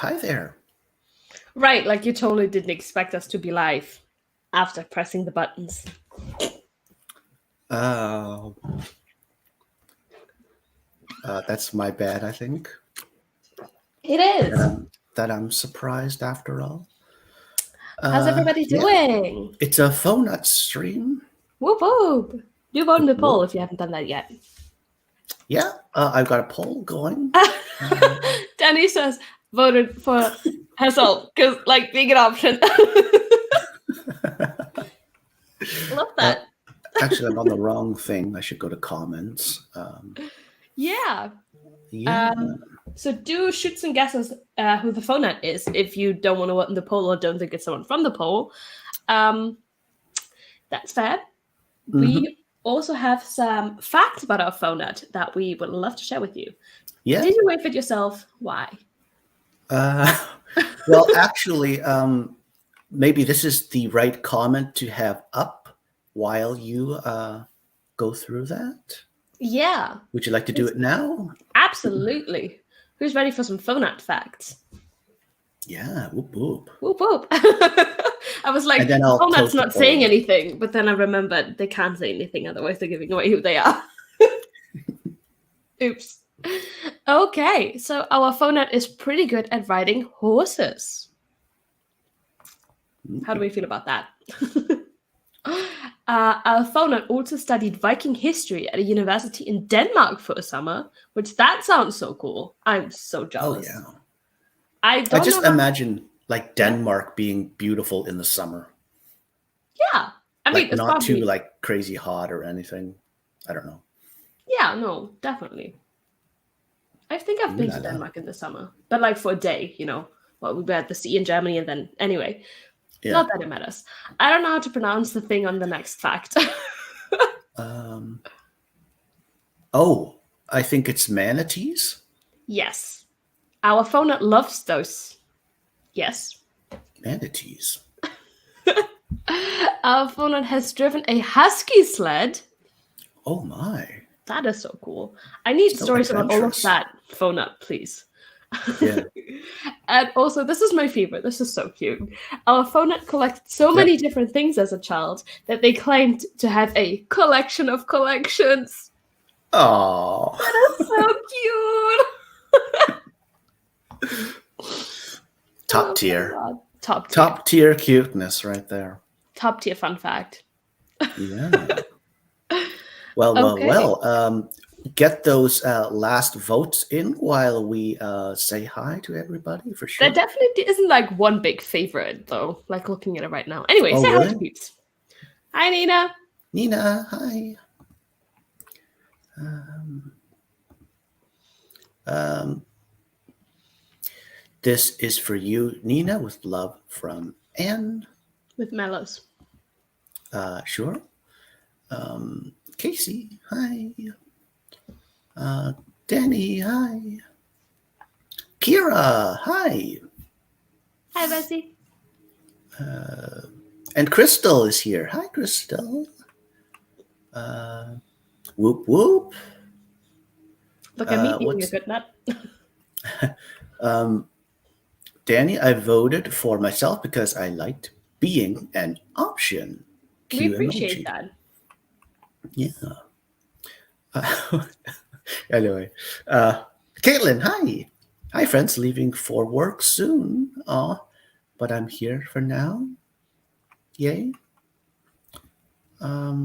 hi there. Right, like you totally didn't expect us to be live after pressing the buttons. That's my bad, I think. It is. That I'm surprised after all. How's everybody doing? Yeah. It's a fauxnuts stream. Whoop whoop. Do vote in the poll if you haven't done that yet. Yeah, I've got a poll going. Danny says voted for herself because, like, being an option. Love that. Actually, I'm on the wrong thing. I should go to comments. Yeah. Yeah. So do shoot some guesses who the phonut is if you don't want to vote in the poll or don't think it's someone from the poll. That's fair. Mm-hmm. We also have some facts about our phonut that we would love to share with you. Yeah. Did you wait for yourself? Why? Well, actually, maybe this is the right comment to have up while you go through that. Yeah. Would you like to do it now? Absolutely. Who's ready for some phonut facts? Yeah, whoop whoop. Whoop whoop. I was like, phonut's not saying anything, but then I remembered they can't say anything, otherwise they're giving away who they are. Oops. Okay, so our phonut is pretty good at riding horses. How do we feel about that? Our phonut also studied Viking history at a university in Denmark for a summer, which that sounds so cool. I'm so jealous. Oh, yeah. I just imagine like Denmark being beautiful in the summer. Yeah. I mean, it's not too like crazy hot or anything. I don't know. Yeah, no, definitely. I think I've been to Denmark in the summer, but like for a day, you know. Well, we were at the sea in Germany, and then anyway. Yeah. Not that it matters. I don't know how to pronounce the thing on the next fact. Oh, I think it's manatees. Yes. Our phonut loves those. Yes. Manatees. Our phonut has driven a husky sled. Oh my. That is so cool. I need stories about all of that, phonut, please. Yeah. And also, this is my favorite. This is so cute. Our phonut collected so many different things as a child that they claimed to have a collection of collections. Oh. That is so cute. Top tier. Top tier. Top tier cuteness right there. Top tier fun fact. Yeah. Well. Get those last votes in while we say hi to everybody, for sure. There definitely isn't like one big favorite, though, like looking at it right now. Anyway, say hi to peeps. Hi, Nina. Nina, hi. This is for you, Nina, with love from Anne. With Mellows. Sure. Casey, hi. Danny, hi. Kira, hi. Hi, Bessie. And Crystal is here. Hi, Crystal. Whoop, whoop. Look at me eating a good nut. Danny, I voted for myself because I liked being an option. We appreciate that. Yeah. Anyway, Caitlin, hi. Hi, friends. Leaving for work soon. But I'm here for now. Yay. Yeah.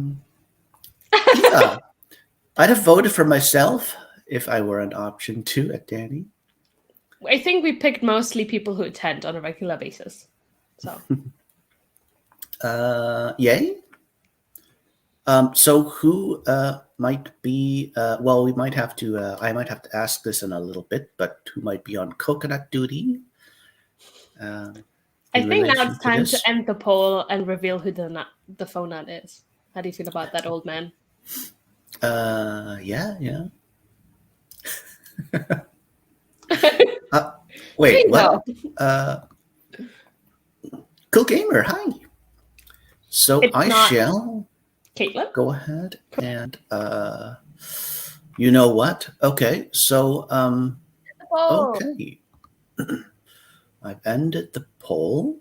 I'd have voted for myself if I were an option too at Danny. I think we picked mostly people who attend on a regular basis. So. Yay. So who might be, well, we might have to, I might have to ask this in a little bit, but who might be on coconut duty? I think now it's time to end the poll and reveal who the phonut is. How do you feel about that, old man? Yeah. Wait, what? Cool Gamer, hi. So shall... Caitlin? Go ahead and you know what? Okay, so okay. I've ended the poll.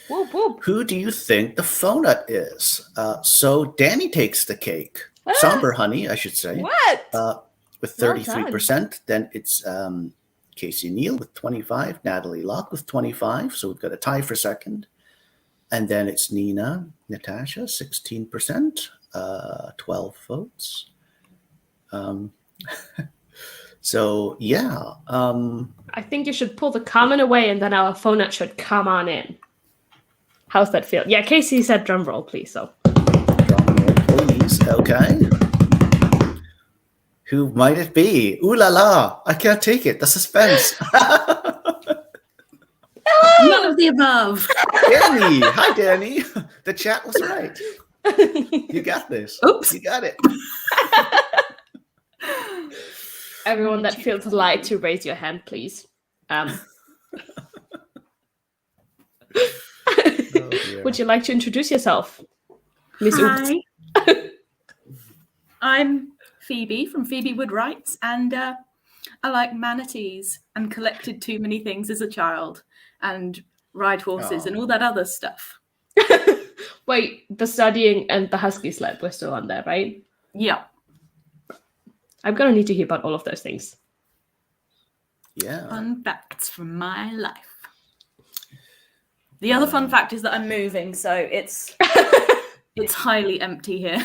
Whoop, whoop. Who do you think the phaunut is? So Danny takes the cake. Ah, Somber honey, I should say. what? With Well 33%. Then it's Casey Neal with 25. Natalie Locke with 25. So we've got a tie for second. And then it's Nina Natasha, 16%. 12 votes. So, yeah. I think you should pull the comment away and then our phaunut should come on in. How's that feel? Yeah, Casey said drum roll, please. So drum roll, please. Okay. Who might it be? Ooh la la! I can't take it. The suspense. None of the above. Danny! Hi, Danny. The chat was right. You got this. Oops. You got it. everyone that feels light to raise your hand, please. Would you like to introduce yourself, Miss Hi. I'm Phoebe from PhoebeWoodWrites, and I like manatees and collected too many things as a child and ride horses and all that other stuff. Wait, the studying and the husky sled were still on there, right? Yeah. I'm going to need to hear about all of those things. Yeah. Fun facts from my life. The other fun fact is that I'm moving, so it's it's highly empty here.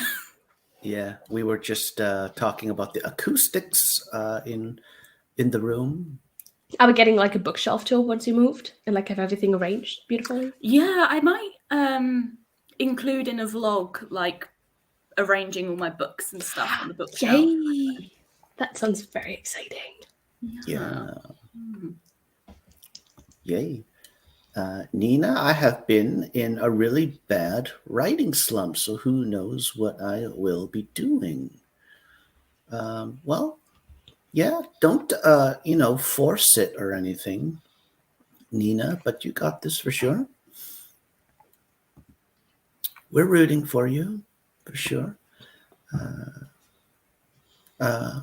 Yeah, we were just talking about the acoustics in the room. Are we getting like a bookshelf tour once you moved and like have everything arranged beautifully? Yeah, I might include in a vlog like arranging all my books and stuff on the bookshelf. Yay! That sounds very exciting. Yeah. Yay. Nina, I have been in a really bad writing slump, so who knows what I will be doing. Well, yeah, don't, force it or anything, Nina, but you got this for sure. We're rooting for you, for sure.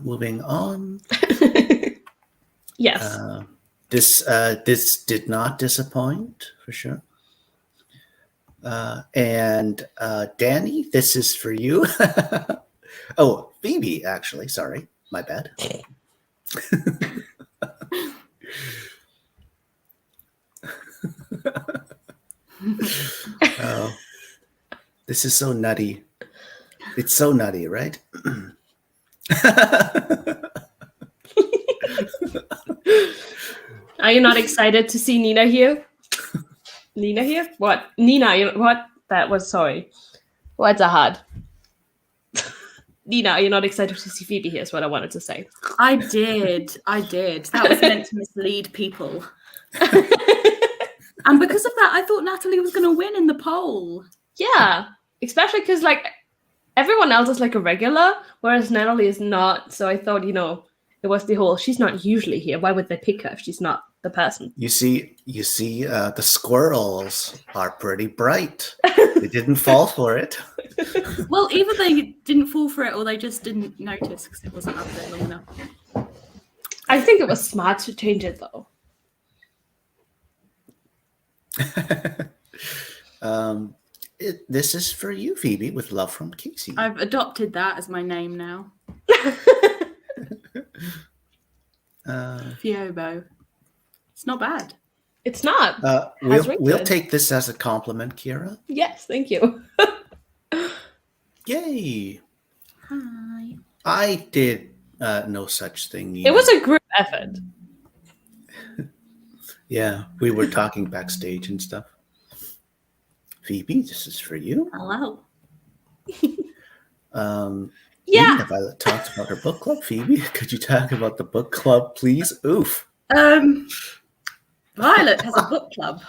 Moving on. Yes. This did not disappoint, for sure. And Danny, this is for you. Oh, Phoebe, actually. Sorry, my bad. Oh, this is so nutty. It's so nutty, right? Are you not excited to see Nina here? Nina here? What? Nina, what? That was, sorry. What's a hard? Nina, are you not excited to see Phoebe here is what I wanted to say. I did. That was meant to mislead people. And because of that, I thought Natalie was going to win in the poll. Yeah, especially because like everyone else is like a regular, whereas Natalie is not. So I thought, it was the whole, she's not usually here. Why would they pick her if she's not the person? You see, the squirrels are pretty bright. They didn't fall for it. Well, either they didn't fall for it or they just didn't notice because it wasn't up there long enough. I think it was smart to change it though. This is for you, Phoebe, with love from Casey. I've adopted that as my name now. Fiobo. It's not bad. It's not. We'll take this as a compliment, Kira. Yes, thank you. Yay. Hi. I did no such thing. Nina. It was a group effort. Yeah, we were talking backstage and stuff. Phoebe, this is for you. Hello. Yeah. Violet talked about her book club. Phoebe, could you talk about the book club, please? Oof. Violet has a book club.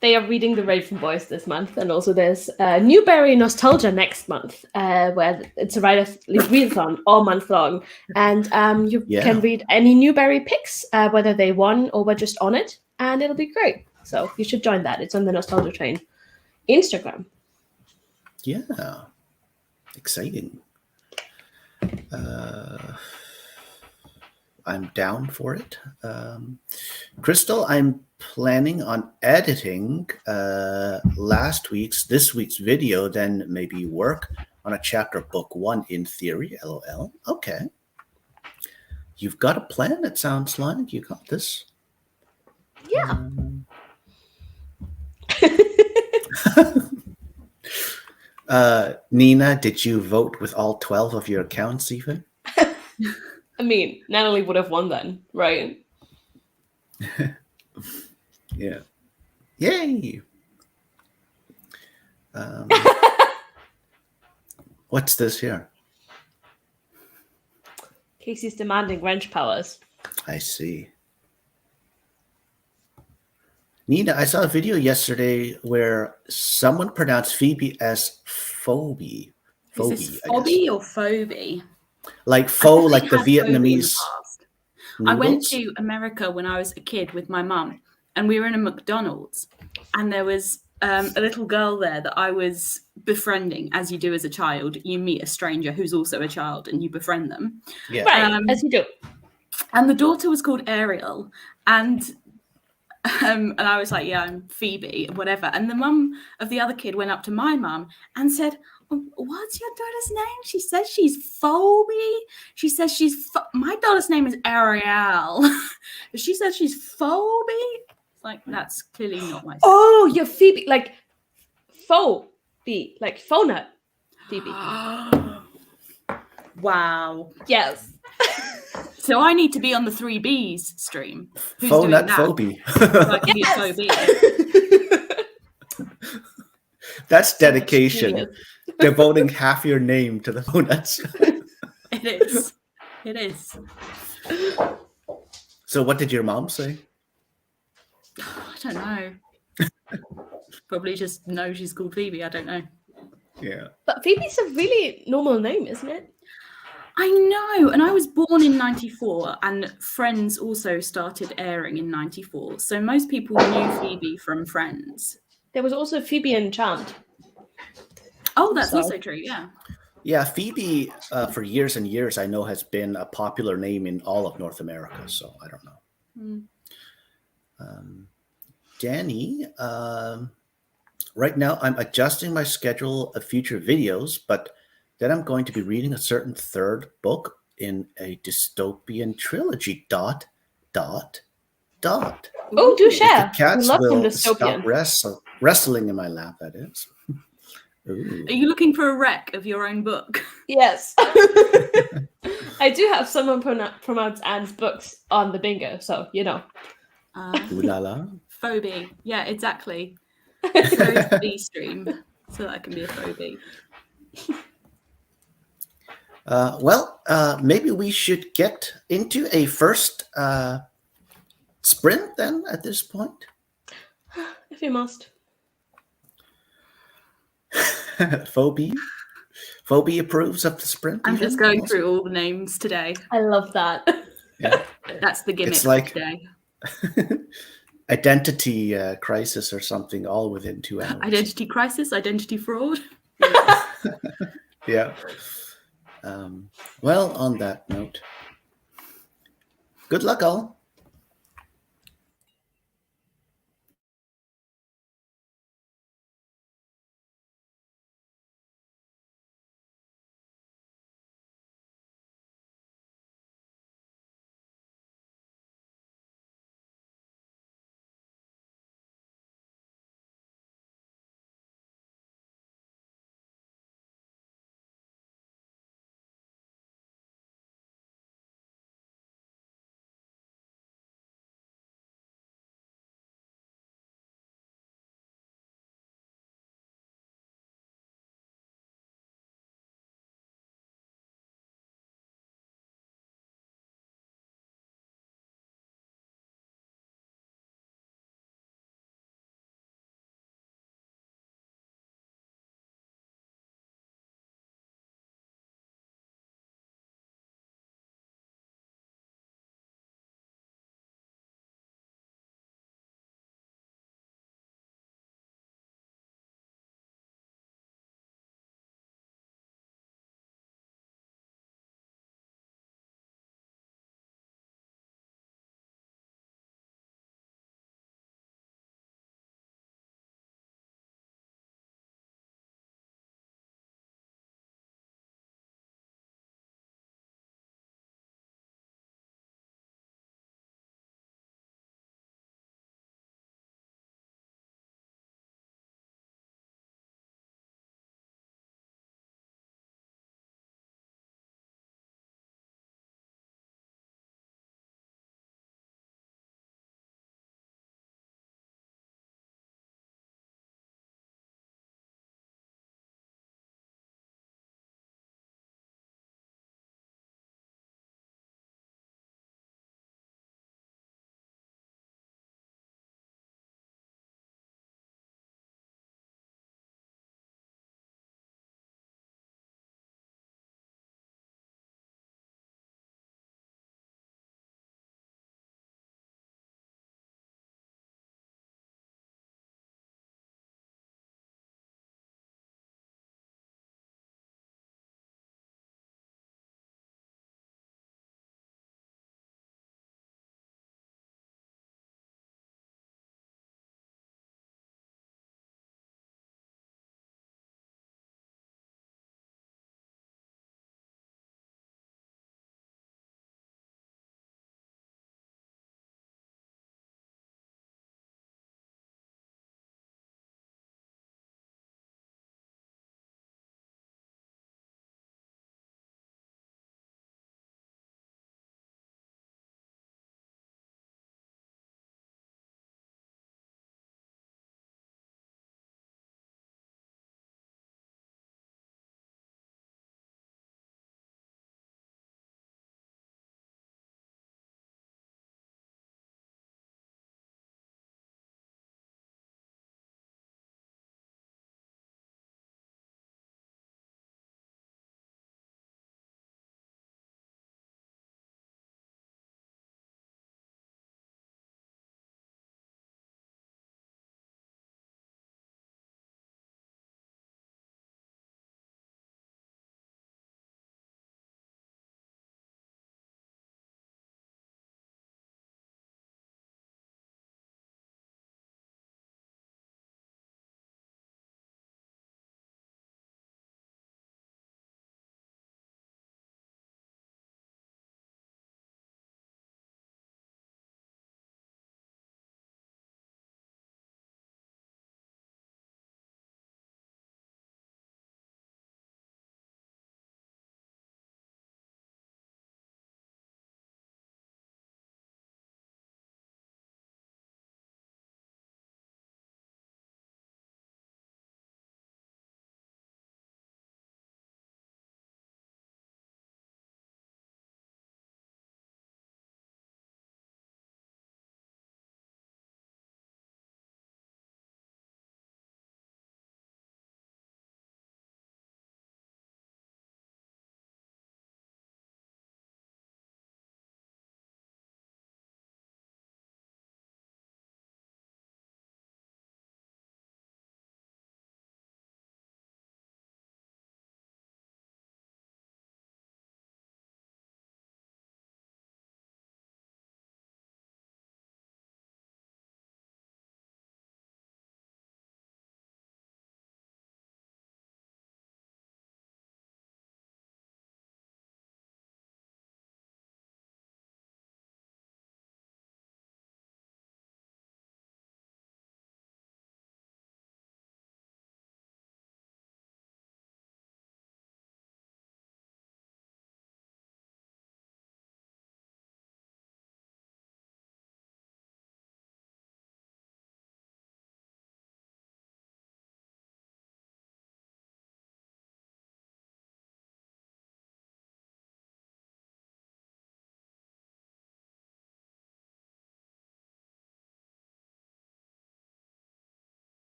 They are reading The Raven Boys this month, and also there's Newberry Nostalgia next month, where it's a readathon all month long, and you can read any Newberry picks, whether they won or were just on it, and it'll be great. So you should join that. It's on the Nostalgia Train Instagram. Yeah, exciting. I'm down for it. Crystal, I'm planning on editing this week's video, then maybe work on a chapter of book 1 in theory. LOL. Okay. You've got a plan, it sounds like. You got this. Yeah. Nina, did you vote with all 12 of your accounts even? I mean, Natalie would have won then, right? Yeah. Yay! What's this here? Casey's demanding wrench powers. I see. Nina, I saw a video yesterday where someone pronounced Phoebe as Phoebe. Is this Phoebe or Phoebe? Like faux, like the Vietnamese. I went to America when I was a kid with my mum, and we were in a McDonald's, and there was a little girl there that I was befriending, as you do as a child. You meet a stranger who's also a child, and you befriend them. Yeah. Right, as you do. And the daughter was called Ariel, and I was like, yeah, I'm Phoebe, whatever. And the mum of the other kid went up to my mum and said, what's your daughter's name? She says she's Phoebe. She says my daughter's name is Ariel. She says she's Phoebe. Like, that's clearly not my son. Oh, you're Phoebe, like Phoebe, like fauxnut Phoebe. Wow. Yes. So I need to be on the 3Bs stream. Who's Fauxnut doing that? Phoebe. So I can be Phoebe. That's dedication. Devoting half your name to the fauxnuts. It is. It is. So what did your mom say? I don't know. Probably just know she's called Phoebe. I don't know. Yeah. But Phoebe's a really normal name, isn't it? I know. And I was born in 94, and Friends also started airing in 94. So most people knew Phoebe from Friends. There was also Phoebe and Chant. Oh, that's also true. Yeah. Yeah, Phoebe, for years and years, I know has been a popular name in all of North America. So I don't know. Danny, right now I'm adjusting my schedule of future videos, but then I'm going to be reading a certain third book in a dystopian trilogy. ... Oh, do share. The cats love will dystopian. stop wrestling in my lap, that is. Ooh. Are you looking for a rec of your own book? Yes. I do have someone promotes Anne's books on the bingo, so you know. Ooh la la. Phoebe. Yeah, exactly. Phoebe stream, so that I can be a Phoebe. Maybe we should get into a first sprint then at this point. If you must. Phoebe approves of the sprint. I'm just going through all the names today. I love that. Yeah. That's the gimmick It's like today. Identity crisis or something, all within 2 hours. Identity crisis, identity fraud. Yeah. Well, on that note, good luck all.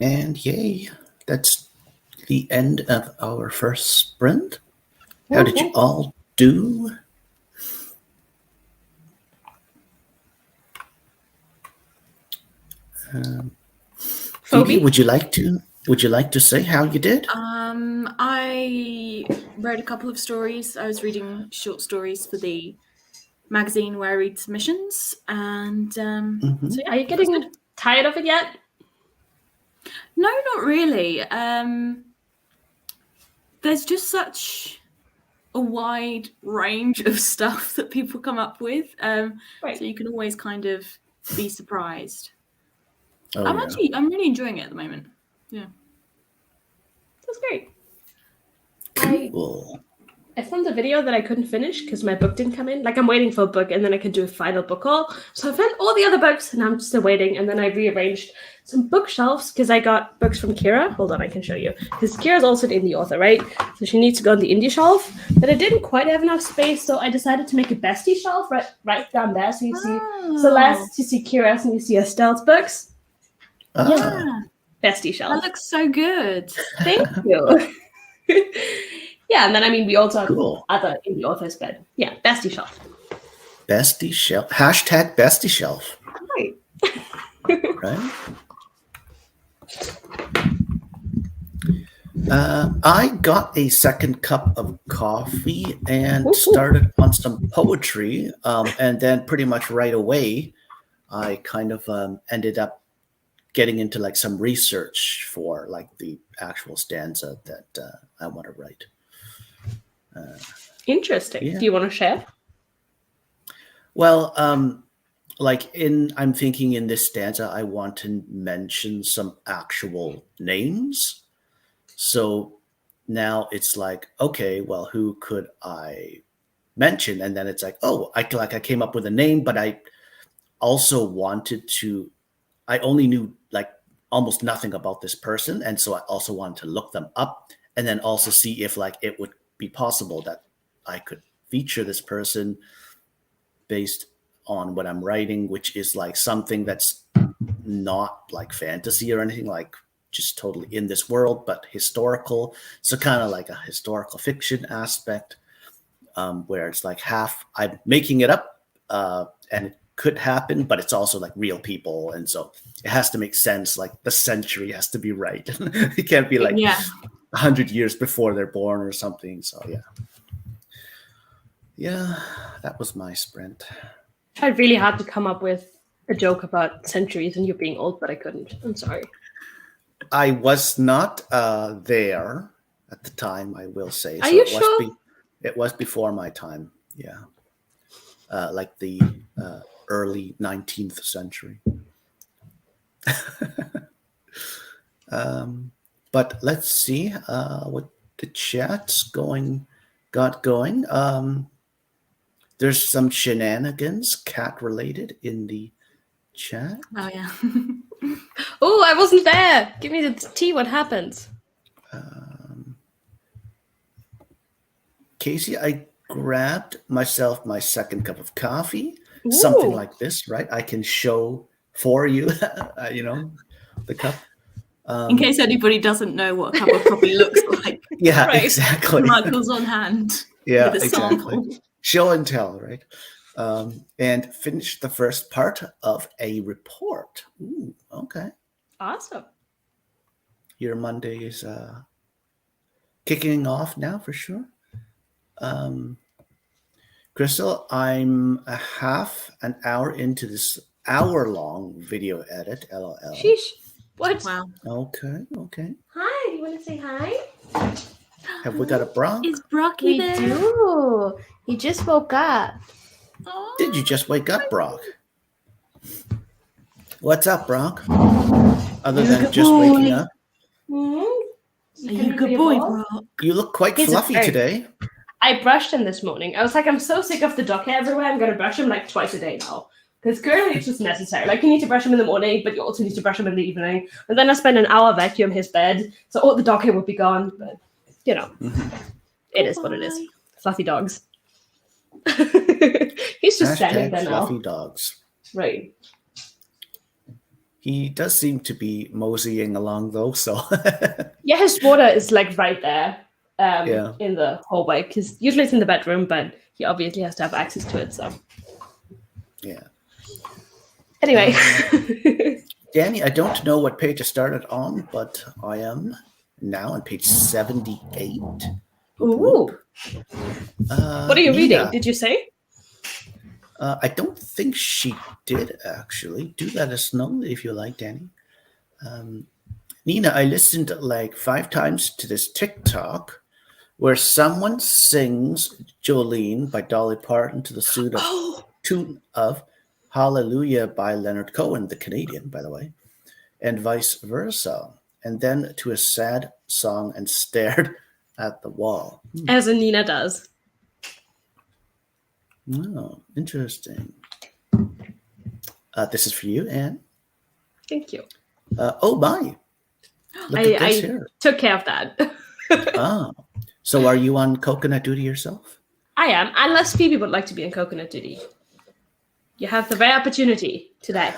And yay, that's the end of our first sprint. How did you all do? Phoebe, would you like to say how you did? I wrote a couple of stories. I was reading short stories for the magazine where I read submissions, and so yeah, are you getting tired of it yet? No, not really. There's just such a wide range of stuff that people come up with, so you can always kind of be surprised. I'm really enjoying it at the moment. Yeah, that's great. Cool. I filmed a video that I couldn't finish because my book didn't come in. Like, I'm waiting for a book and then I could do a final book haul. So I found all the other books and I'm still waiting. And then I rearranged some bookshelves because I got books from Kira. Hold on, I can show you. Because Kira's also an indie author, right? So she needs to go on the indie shelf. But I didn't quite have enough space, so I decided to make a bestie shelf right down there. So you see Celeste, you see Kira's, and you see Estelle's books. Yeah. Bestie shelf. That looks so good. Thank you. Yeah, and then we also have other indie authors, but yeah, bestie shelf. Bestie shelf. Hashtag bestie shelf. Right. Right. I got a second cup of coffee and started on some poetry, and then pretty much right away, I kind of ended up getting into like some research for like the actual stanza that I want to write. Interesting. Yeah. Do you want to share? Well, I'm thinking in this stanza, I want to mention some actual names. So now it's like, okay, well, who could I mention? And then it's like, oh, I came up with a name, but I also I only knew like almost nothing about this person. And so I also wanted to look them up and then also see if like it would be possible that I could feature this person based on what I'm writing, which is like something that's not like fantasy or anything, like just totally in this world, but historical. So kind of like a historical fiction aspect, where it's like half I'm making it up, and it could happen, but it's also like real people. And so it has to make sense. Like the century has to be right. It can't be like 100 years before they're born or something. So yeah, that was my sprint. I tried really hard to come up with a joke about centuries and you being old, but I couldn't. I'm sorry. I was not there at the time, I will say. Are you sure? It was before my time. Yeah. Like the early 19th century. But let's see what the chat's got going. There's some shenanigans cat related in the chat. Oh yeah. Oh, I wasn't there. Give me the tea. What happened? Casey, I grabbed myself my second cup of coffee. Ooh. Something like this, right? I can show for you, the cup. In case anybody doesn't know what a cup of coffee looks like. Yeah, right. Exactly. Michael's on hand. Yeah, with a exactly. Sample. Show and tell, right? And finish the first part of a report. Ooh, okay. Awesome. Your Monday is kicking off now for sure. Crystal, I'm a half an hour into this hour-long video edit, LOL. Sheesh. What? Wow. Okay. Hi, do you want to say hi? Have we got a Brock? Is Brocky there? We do. He just woke up. Oh. Did you just wake up, Brock? What's up, Brock? Other than just waking up? Are you a good boy, Brock? You look quite fluffy today. I brushed him this morning. I was like, I'm so sick of the dog hair everywhere. I'm going to brush him like twice a day now. Because currently it's just necessary. Like, you need to brush him in the morning, but you also need to brush him in the evening. And then I spend an hour vacuum his bed. So all the dog hair would be gone. But, it is what it is. Fluffy dogs. He's just standing there now. Fluffy dogs. Right. He does seem to be moseying along, though, so... Yeah, his water is like right there Yeah. in the hallway, because usually it's in the bedroom, but he obviously has to have access to it, so... Yeah. Anyway. Danny, I don't know what page I started on, but I am now on page 78. Ooh. What are you reading? Did you say? I don't think she did, actually. Do let us know if you like, Danny. Nina, I listened like 5 times to this TikTok where someone sings Jolene by Dolly Parton to the tune of Hallelujah by Leonard Cohen, the Canadian, by the way, and vice versa, and then to a sad song and stared at the wall. As Nina does. Oh, interesting. This is for you, Anne. Thank you. Oh, my. Look at this here. Took care of that. So are you on coconut duty yourself? I am, unless Phoebe would like to be on coconut duty. You have the rare opportunity today.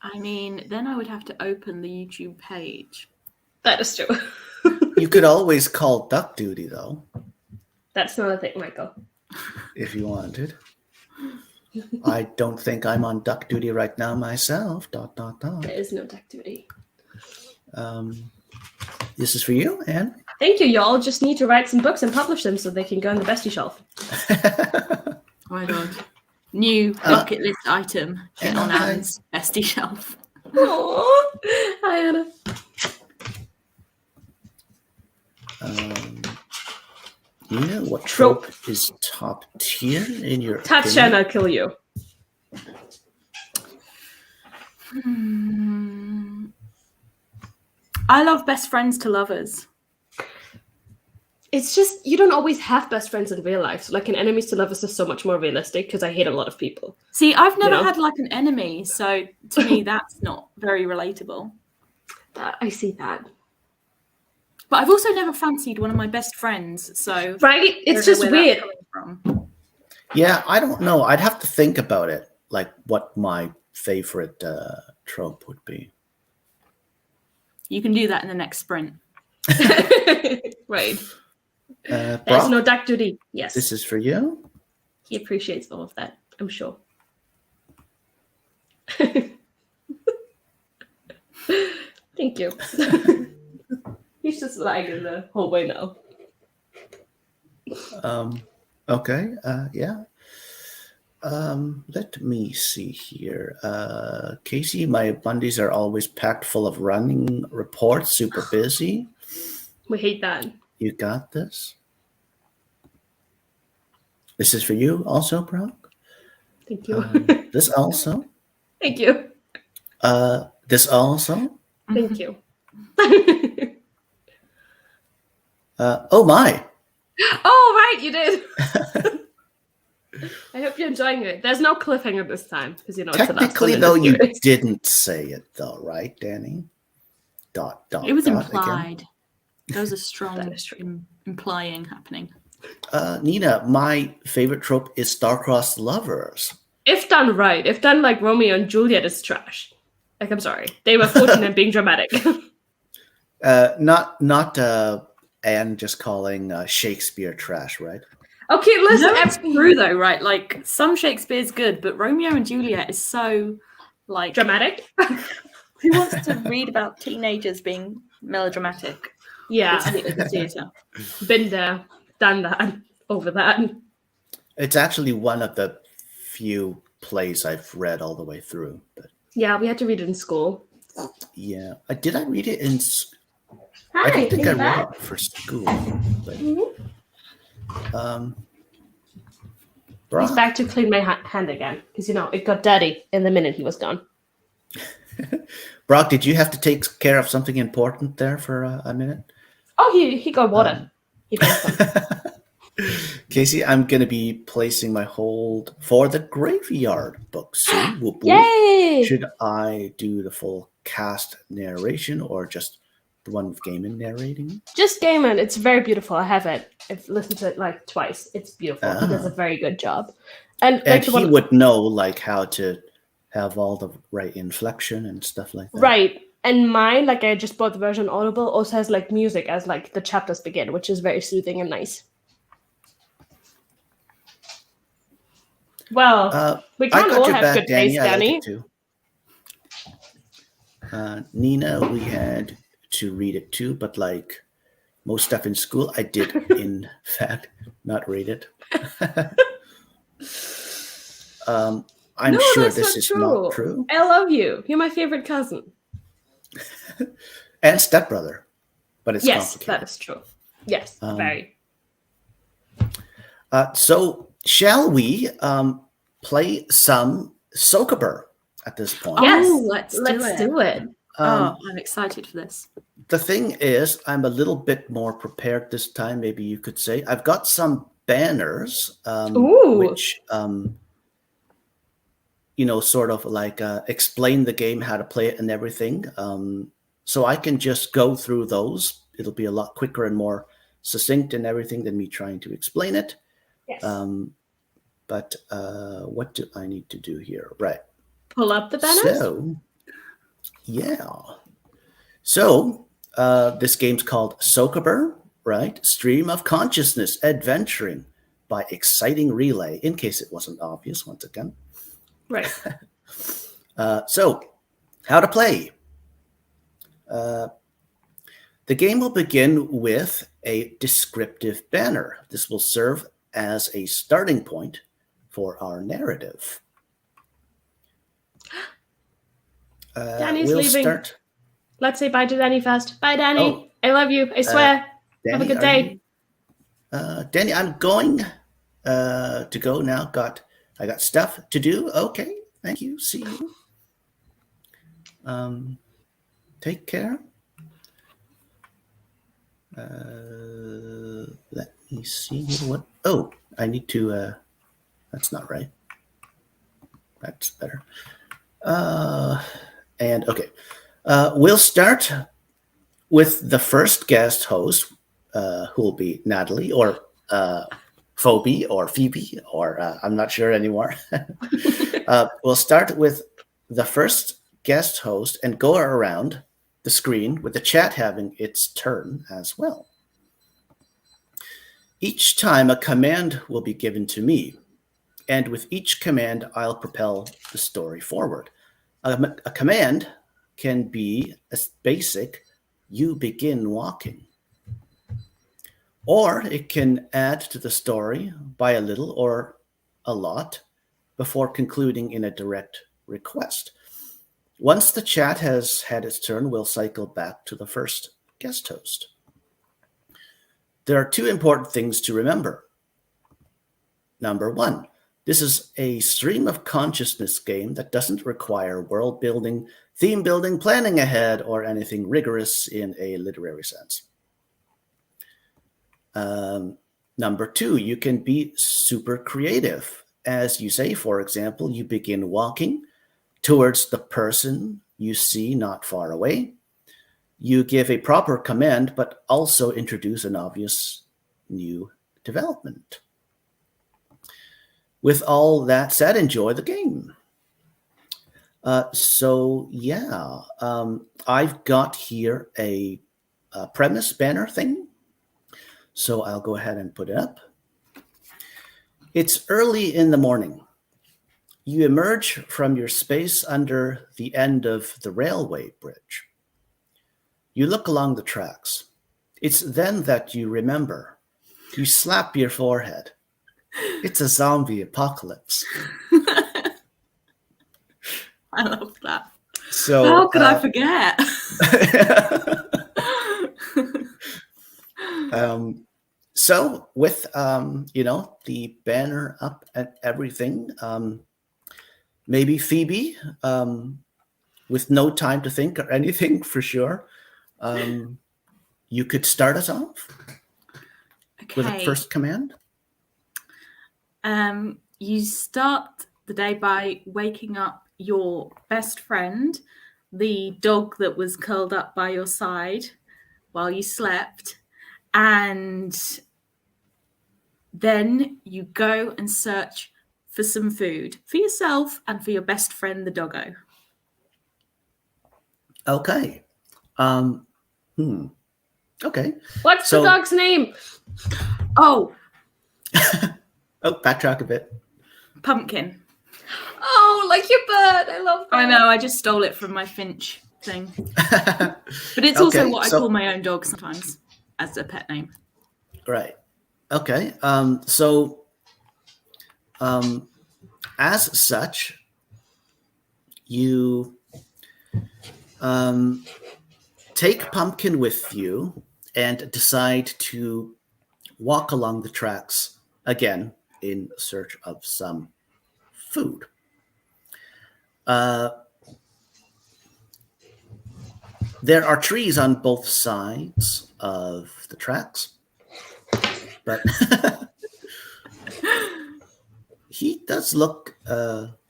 I mean, then I would have to open the YouTube page. That is true. You could always call duck duty, though. That's not a thing, Michael. If you wanted. I don't think I'm on duck duty right now myself. ... There is no duck duty. This is for you, Anne. Thank you. Y'all just need to write some books and publish them so they can go on the bestie shelf. Oh my god. New bucket list item. Get on Anne's bestie shelf. Aww. Hi, Anna. Nina, what trope is top tier in your Touch opinion? and I'll kill you. I love best friends to lovers. It's just, you don't always have best friends in real life. So like in enemies to lovers is so much more realistic because I hate a lot of people. See, I've never had like an enemy. So to me, that's not very relatable. I see that. But I've also never fancied one of my best friends. So right? It's just weird. Yeah, I don't know. I'd have to think about it. Like what my favorite trope would be. You can do that in the next sprint. Right. Brock, There's no duck duty. Yes. This is for you. He appreciates all of that, I'm sure. Thank you. He's just lying in the hallway now. Okay. Yeah. Let me see here. Casey, my Mondays are always packed full of running reports, super busy. We hate that. You got this. This is for you also, Brock. Thank you. This also. Thank you. This also. Thank you. Oh my. Oh, right, you did. I hope you're enjoying it. There's no cliffhanger this time because you know technically, though, you didn't say it, though, right, Danny? ... It was implied. Again. There was a strong implying happening. Nina, my favorite trope is star-crossed lovers. If done right, if done like Romeo and Juliet, is trash. Like, I'm sorry, they were fortunate being dramatic. Not Anne just calling Shakespeare trash, right? Okay, listen. No, it's true though, right? Like some Shakespeare's good, but Romeo and Juliet is so like dramatic. Who wants to read about teenagers being melodramatic? Yeah, the theater. Been there, done that, over that. It's actually one of the few plays I've read all the way through. But yeah, we had to read it in school. Yeah, did I read it in? Hi, I don't think I read back? it for school. But, he's back to clean my hand again because you know it got dirty in the minute he was gone. Brock, did you have to take care of something important there for a minute? Oh, he got water. He drank some. Casey, I'm going to be placing my hold for the Graveyard book soon. Whoop, whoop. Yay! Should I do the full cast narration or just the one with Gaiman narrating? Just Gaiman. It's very beautiful. I have it. I've listened to it like twice. It's beautiful. He does a very good job. And like he would know like how to have all the right inflection and stuff like that. Right. And mine, like I just bought the version Audible, also has like music as like the chapters begin, which is very soothing and nice. Well, we can't all have good taste, Danny. I like it too. Nina, we had to read it too, but like most stuff in school, I did in fact not read it. I'm sure this is not true. I love you. You're my favorite cousin. And stepbrother, but it's complicated. Yes, that is true. Yes, very. So shall we play some Socaber at this point? Yes, let's do it. I'm excited for this. The thing is, I'm a little bit more prepared this time, maybe you could say. I've got some banners, which, sort of like explain the game, how to play it and everything. So I can just go through those. It'll be a lot quicker and more succinct and everything than me trying to explain it. Yes. But what do I need to do here? Right. Pull up the banners? So, yeah. So this game's called Socaber, right? Stream of Consciousness Adventuring by Exciting Relay, in case it wasn't obvious once again. Right. So, how to play. The game will begin with a descriptive banner. This will serve as a starting point for our narrative. Danny's leaving. Start. Let's say bye to Danny first. Bye, Danny. Oh, I love you. I swear. Danny, have a good day. Danny, I'm going to go now. I got stuff to do. Okay. Thank you. See you. Take care. Let me see what. Oh, I need to. That's not right. That's better. And okay, we'll start with the first guest host, who will be Natalie or Phoebe or Phoebe, or I'm not sure anymore. We'll start with the first guest host and go around the screen with the chat having its turn as well. Each time a command will be given to me, and with each command, I'll propel the story forward. A command can be as basic, you begin walking. Or it can add to the story by a little or a lot before concluding in a direct request. Once the chat has had its turn, we'll cycle back to the first guest host. There are two important things to remember. Number one, this is a stream of consciousness game that doesn't require world building, theme building, planning ahead, or anything rigorous in a literary sense. Number two, you can be super creative. As you say, for example, you begin walking towards the person you see not far away. You give a proper command, but also introduce an obvious new development. With all that said, enjoy the game. I've got here a premise banner thing. So I'll go ahead and put it up. It's early in the morning. You emerge from your space under the end of the railway bridge. You look along the tracks. It's then that you remember. You slap your forehead. It's a zombie apocalypse. I love that. So how could I forget? So with the banner up and everything, maybe Phoebe, with no time to think or anything for sure, you could start us off with the first command. You start the day by waking up your best friend, the dog that was curled up by your side while you slept, and then you go and search for some food for yourself and for your best friend, the doggo. Okay. Okay. What's the dog's name? Oh, backtrack a bit. Pumpkin. Oh, like your bird. I love that. I know, I just stole it from my finch thing. But it's also what I call my own dog sometimes as a pet name. Right. Okay. As such, you take Pumpkin with you and decide to walk along the tracks again in search of some food. There are trees on both sides of the tracks, but he does look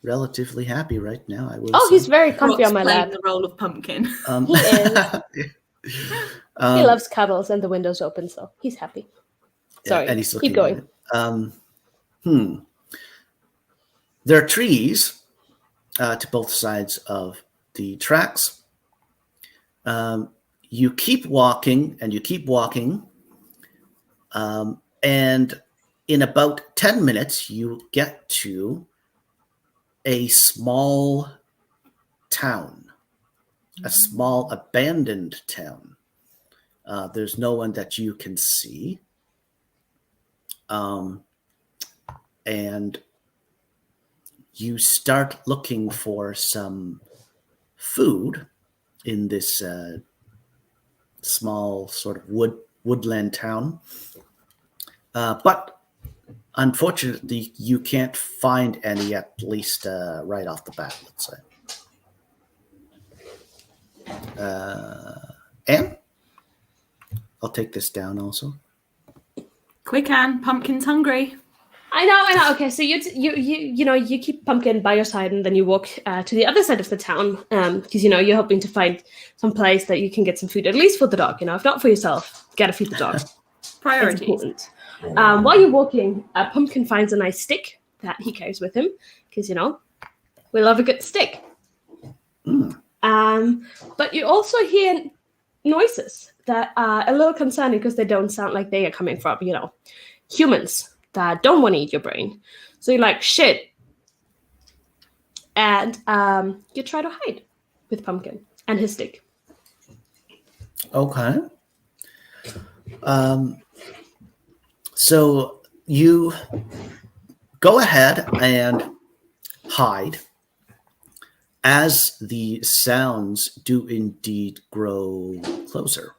relatively happy right now, I will say. He's very comfy on my lap. The role of Pumpkin. He is. He loves cuddles and the window's open, so he's happy. Sorry, and he's keep going. There are trees to both sides of the tracks. You keep walking and you keep walking, and in about 10 minutes, you get to a small town, a small abandoned town. There's no one that you can see. And you start looking for some food in this small sort of woodland town. But unfortunately, you can't find any, at least right off the bat, let's say. Anne? I'll take this down also. Quick, Anne, Pumpkin's hungry. I know. Okay, so you keep Pumpkin by your side, and then you walk to the other side of the town, because you're hoping to find some place that you can get some food, at least for the dog. If not for yourself, gotta feed the dog. Priorities. It's important. While you're walking, Pumpkin finds a nice stick that he carries with him, because we love a good stick. But you also hear noises that are a little concerning because they don't sound like they are coming from humans that don't want to eat your brain. So you're like, shit. And you try to hide with Pumpkin and his stick. Okay. So you go ahead and hide as the sounds do indeed grow closer.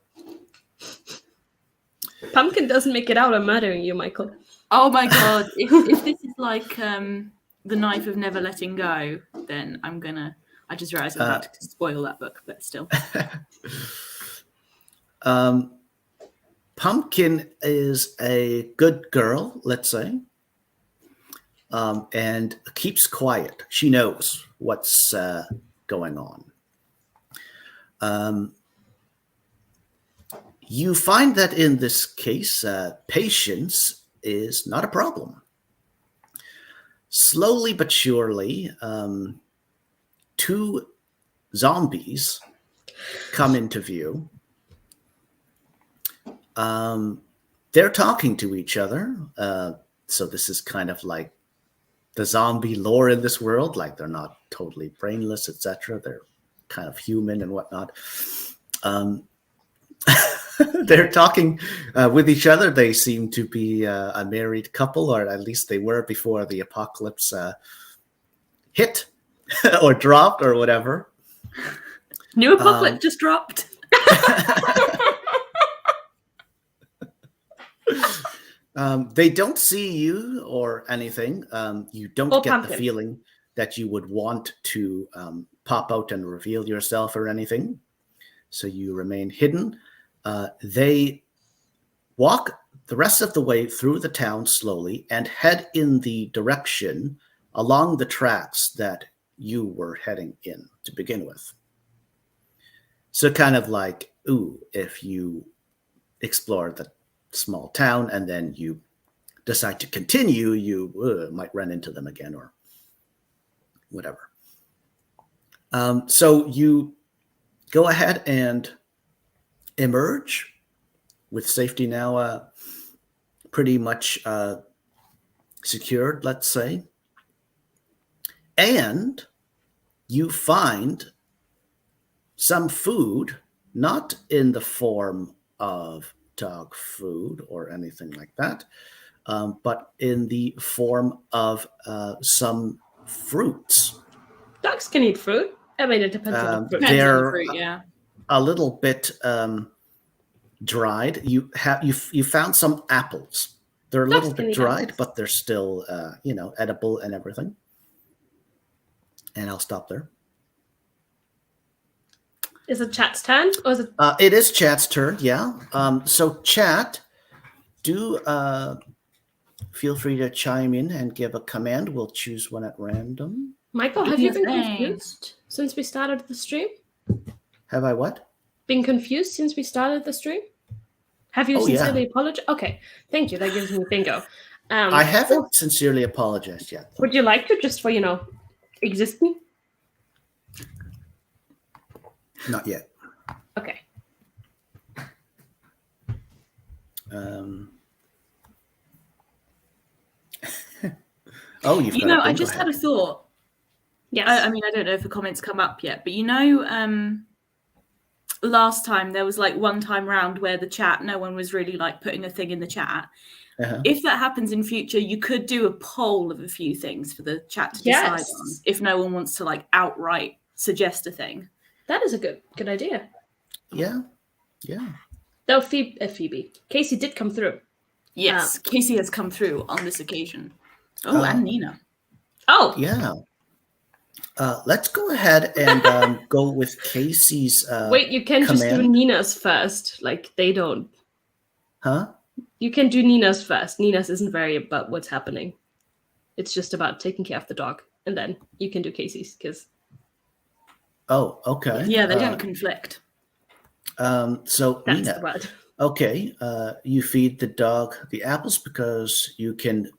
Pumpkin doesn't make it out. I'm murdering you, Michael. Oh my god! if this is like the knife of never letting go, then I just realized I'm about to spoil that book, but still. Pumpkin is a good girl, let's say, and keeps quiet. She knows what's going on. You find that in this case, patience is not a problem. Slowly but surely, 2 zombies come into view. They're talking to each other. So this is kind of like the zombie lore in this world. Like, they're not totally brainless, etc. They're kind of human and whatnot. They're talking with each other. They seem to be a married couple, or at least they were before the apocalypse hit or dropped or whatever. New apocalypse just dropped. They don't see you or anything. You don't get Pumpkin. the feeling that you would want to pop out and reveal yourself or anything. So you remain hidden. They walk the rest of the way through the town slowly and head in the direction along the tracks that you were heading in to begin with. So kind of like, if you explore the small town and then you decide to continue, you might run into them again or whatever. So you go ahead and emerge with safety now pretty much secured, let's say. And you find some food, not in the form of dog food or anything like that, but in the form of some fruits. Dogs can eat fruit. I mean, it depends on the fruit. They're yeah. a little bit dried. You found some apples. They're a Dogs little can bit eat dried, apples. but they're still edible and everything. And I'll stop there. Is it Chat's turn, or is it? It is Chat's turn. Yeah. So Chat, do feel free to chime in and give a command. We'll choose one at random. Michael, have you been confused since we started the stream? Have I what? Been confused since we started the stream? Have you sincerely apologized? Okay, thank you. That gives me bingo. I haven't sincerely apologized yet. Would you like to, just for existing? Not yet. Okay. Oh, you've got I just had a thought. Yes. I mean, I don't know if the comments come up yet, but last time there was like one time round where the chat, no one was really like putting a thing in the chat. Uh-huh. If that happens in future, you could do a poll of a few things for the chat to decide on, if no one wants to like outright suggest a thing. That is a good idea. Yeah. Though Phoebe, Casey did come through. Yes, Casey has come through on this occasion. Oh, and Nina. Oh, yeah. Let's go ahead and go with Casey's. Wait, you can just do Nina's first. Like they don't. Huh? You can do Nina's first. Nina's isn't very about what's happening. It's just about taking care of the dog, and then you can do Casey's because. Oh, okay. Yeah, they don't conflict. So that's Nina, the word. Okay, you feed the dog the apples because you can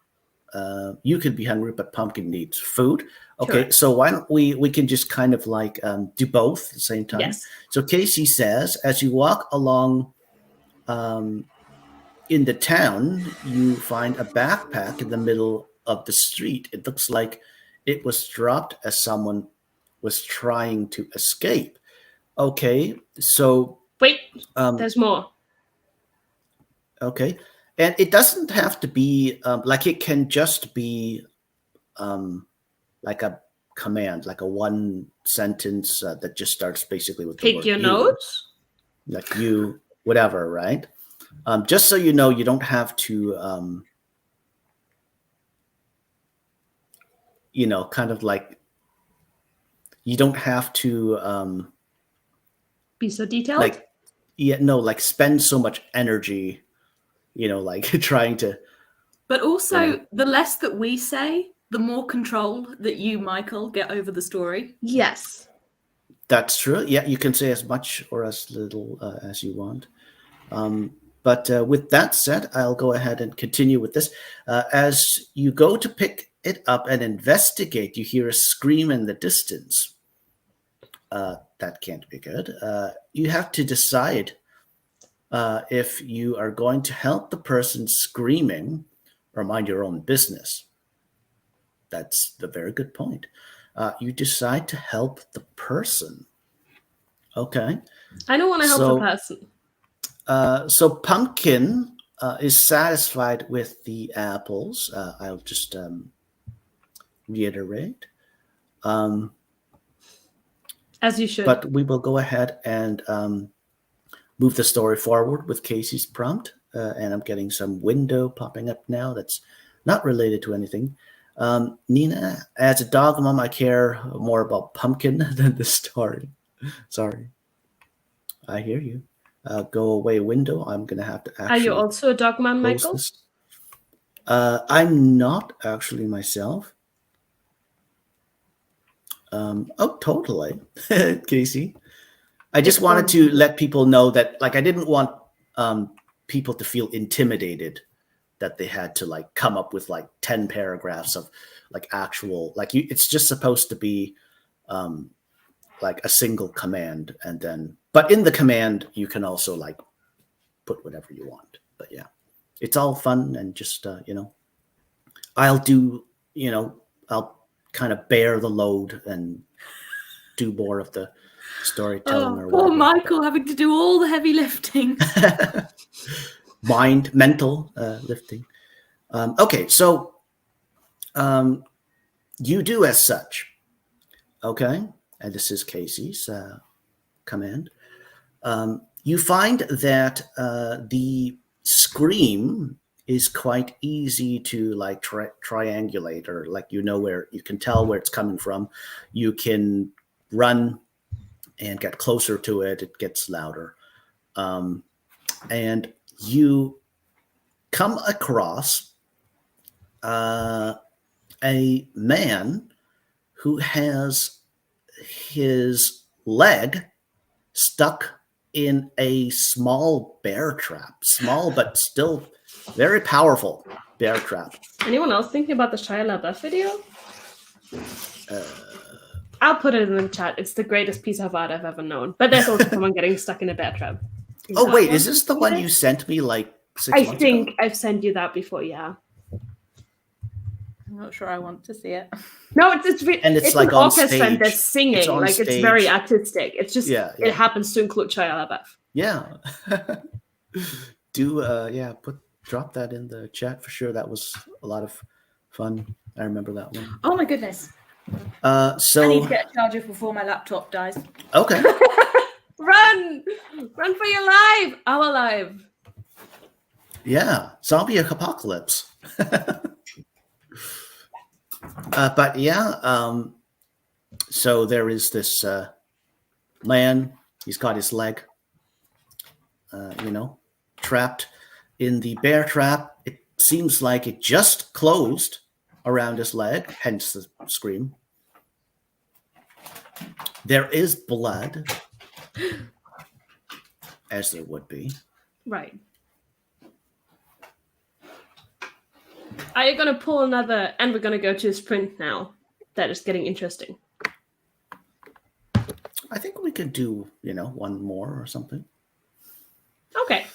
be hungry, but Pumpkin needs food. Okay, Correct. So why don't we can just kind of like do both at the same time? Yes. So Casey says, as you walk along in the town, you find a backpack in the middle of the street. It looks like it was dropped as someone was trying to escape. Okay, so wait, there's more. Okay, and it doesn't have to be like it can just be like a command, like a one sentence that just starts basically with the Take word your you, notes. like you, whatever, right? Just so you know, you don't have to, kind of like you don't have to be so detailed. Like spend so much energy. Like trying to. But also, the less that we say, the more control that you, Michael, get over the story. Yes. That's true. Yeah, you can say as much or as little as you want. But with that said, I'll go ahead and continue with this. As you go to pick it up and investigate, you hear a scream in the distance. That can't be good. You have to decide if you are going to help the person screaming or mind your own business. That's a very good point. You decide to help the person. Okay. I don't want to help the person. So Pumpkin is satisfied with the apples. I'll just reiterate. As you should. But we will go ahead and move the story forward with Casey's prompt. And I'm getting some window popping up now that's not related to anything. Nina, as a dog mom, I care more about Pumpkin than the story. Sorry. I hear you. Go away window. I'm going to have to actually... Are you also a dog mom, Michael? I'm not actually myself. Oh, totally. Casey. I just wanted to let people know that, like, I didn't want people to feel intimidated that they had to like come up with like 10 paragraphs of like actual, like it's just supposed to be like a single command, and then, but in the command you can also like put whatever you want. But yeah, it's all fun, and just I'll do, I'll kind of bear the load and do more of the storytelling. Or poor whatever. Michael having to do all the heavy lifting. Mental lifting. Okay, so you do as such. Okay, and this is Casey's command. You find that the scream is quite easy to like triangulate, or like where you can tell where it's coming from. You can run and get closer to it. It gets louder, and you come across a man who has his leg stuck in a small bear trap. Small, but still very powerful bear trap. Anyone else thinking about the Shia LaBeouf video? I'll put it in the chat. It's the greatest piece of art I've ever known. But there's also someone getting stuck in a bear trap. Is this the one you sent me like 6 months ago? I think I've sent you that before, yeah. I'm not sure I want to see it. No, it's like an on orchestra and they're stage. singing. It's it's very artistic. It's just it happens to include Shia LaBeouf. Yeah. Drop that in the chat for sure. That was a lot of fun. I remember that one. Oh my goodness. So I need to get a charger before my laptop dies. Okay. Run for your life. Our life. Yeah. Zombie apocalypse. But yeah, so there is this man. He's got his leg, trapped in the bear trap. It seems like it just closed around his leg, hence the scream. There is blood, as there would be. Right. Are you going to pull another, and we're going to go to a sprint now? That is getting interesting. I think we could do, one more or something. Okay.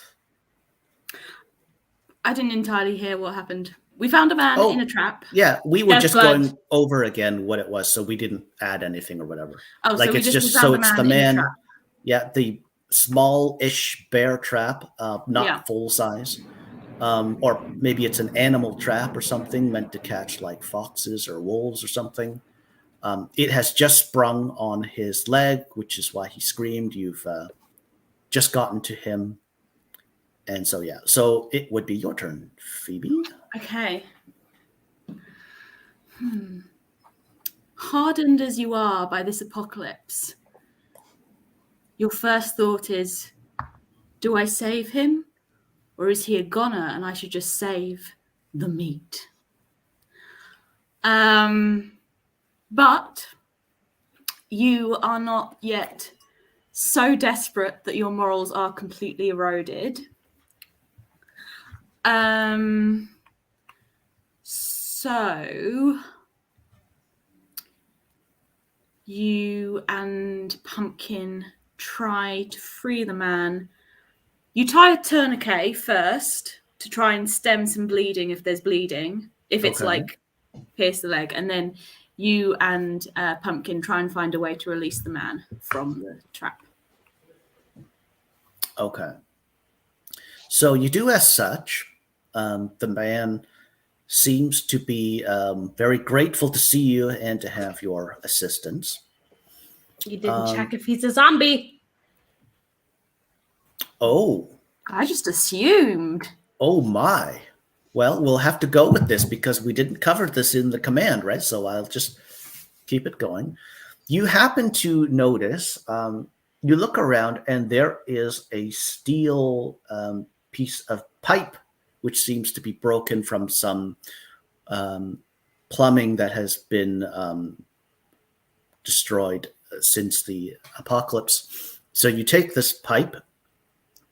I didn't entirely hear what happened. We found a man in a trap. Yeah, we were just blood. going over again what it was, so we didn't add anything or whatever. Oh, like so it's it's the man. Yeah, the small-ish bear trap, not full size. Or maybe it's an animal trap or something meant to catch like foxes or wolves or something. It has just sprung on his leg, which is why he screamed. You've just gotten to him. And so, yeah. So it would be your turn, Phoebe. Okay. Hardened as you are by this apocalypse, your first thought is, do I save him? Or is he a goner and I should just save the meat? But you are not yet so desperate that your morals are completely eroded. So you and Pumpkin try to free the man. You tie a tourniquet first to try and stem some bleeding if there's bleeding, if it's like pierce the leg, and then you and Pumpkin try and find a way to release the man from the trap. Okay. So you do as such. The man seems to be very grateful to see you and to have your assistance. You didn't check if he's a zombie. Oh. I just assumed. Oh, my. Well, we'll have to go with this because we didn't cover this in the command, right? So I'll just keep it going. You happen to notice, you look around and there is a steel piece of pipe which seems to be broken from some plumbing that has been destroyed since the apocalypse. So you take this pipe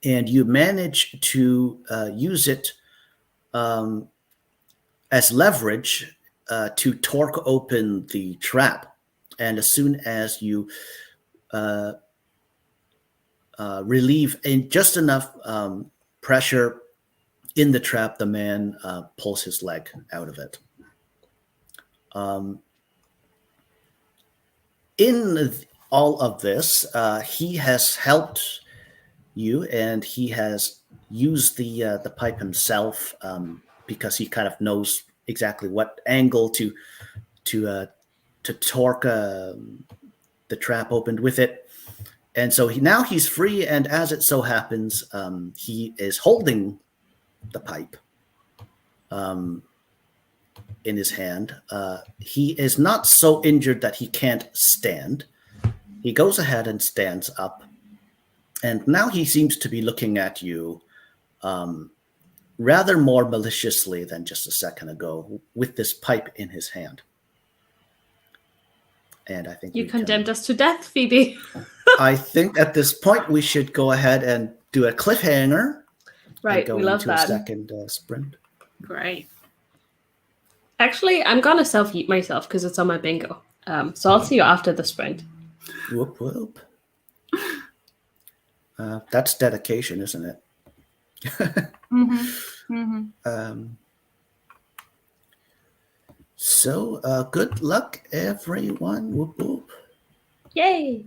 and you manage to use it as leverage to torque open the trap. And as soon as you relieve in just enough pressure in the trap, the man pulls his leg out of it. In all of this, he has helped you, and he has used the pipe himself because he kind of knows exactly what angle to torque the trap opened with it. And so now he's free, and as it so happens, he is holding the pipe in his hand. He is not so injured that he can't stand. He goes ahead and stands up, and now he seems to be looking at you rather more maliciously than just a second ago, with this pipe in his hand. And I think you condemned us to death, Phoebe. I think at this point we should go ahead and do a cliffhanger. Right, and go we love into that. a second sprint. Great. Actually, I'm gonna self-eat myself because it's on my bingo. So I'll see you after the sprint. Whoop whoop. That's dedication, isn't it? So good luck, everyone. Whoop whoop. Yay!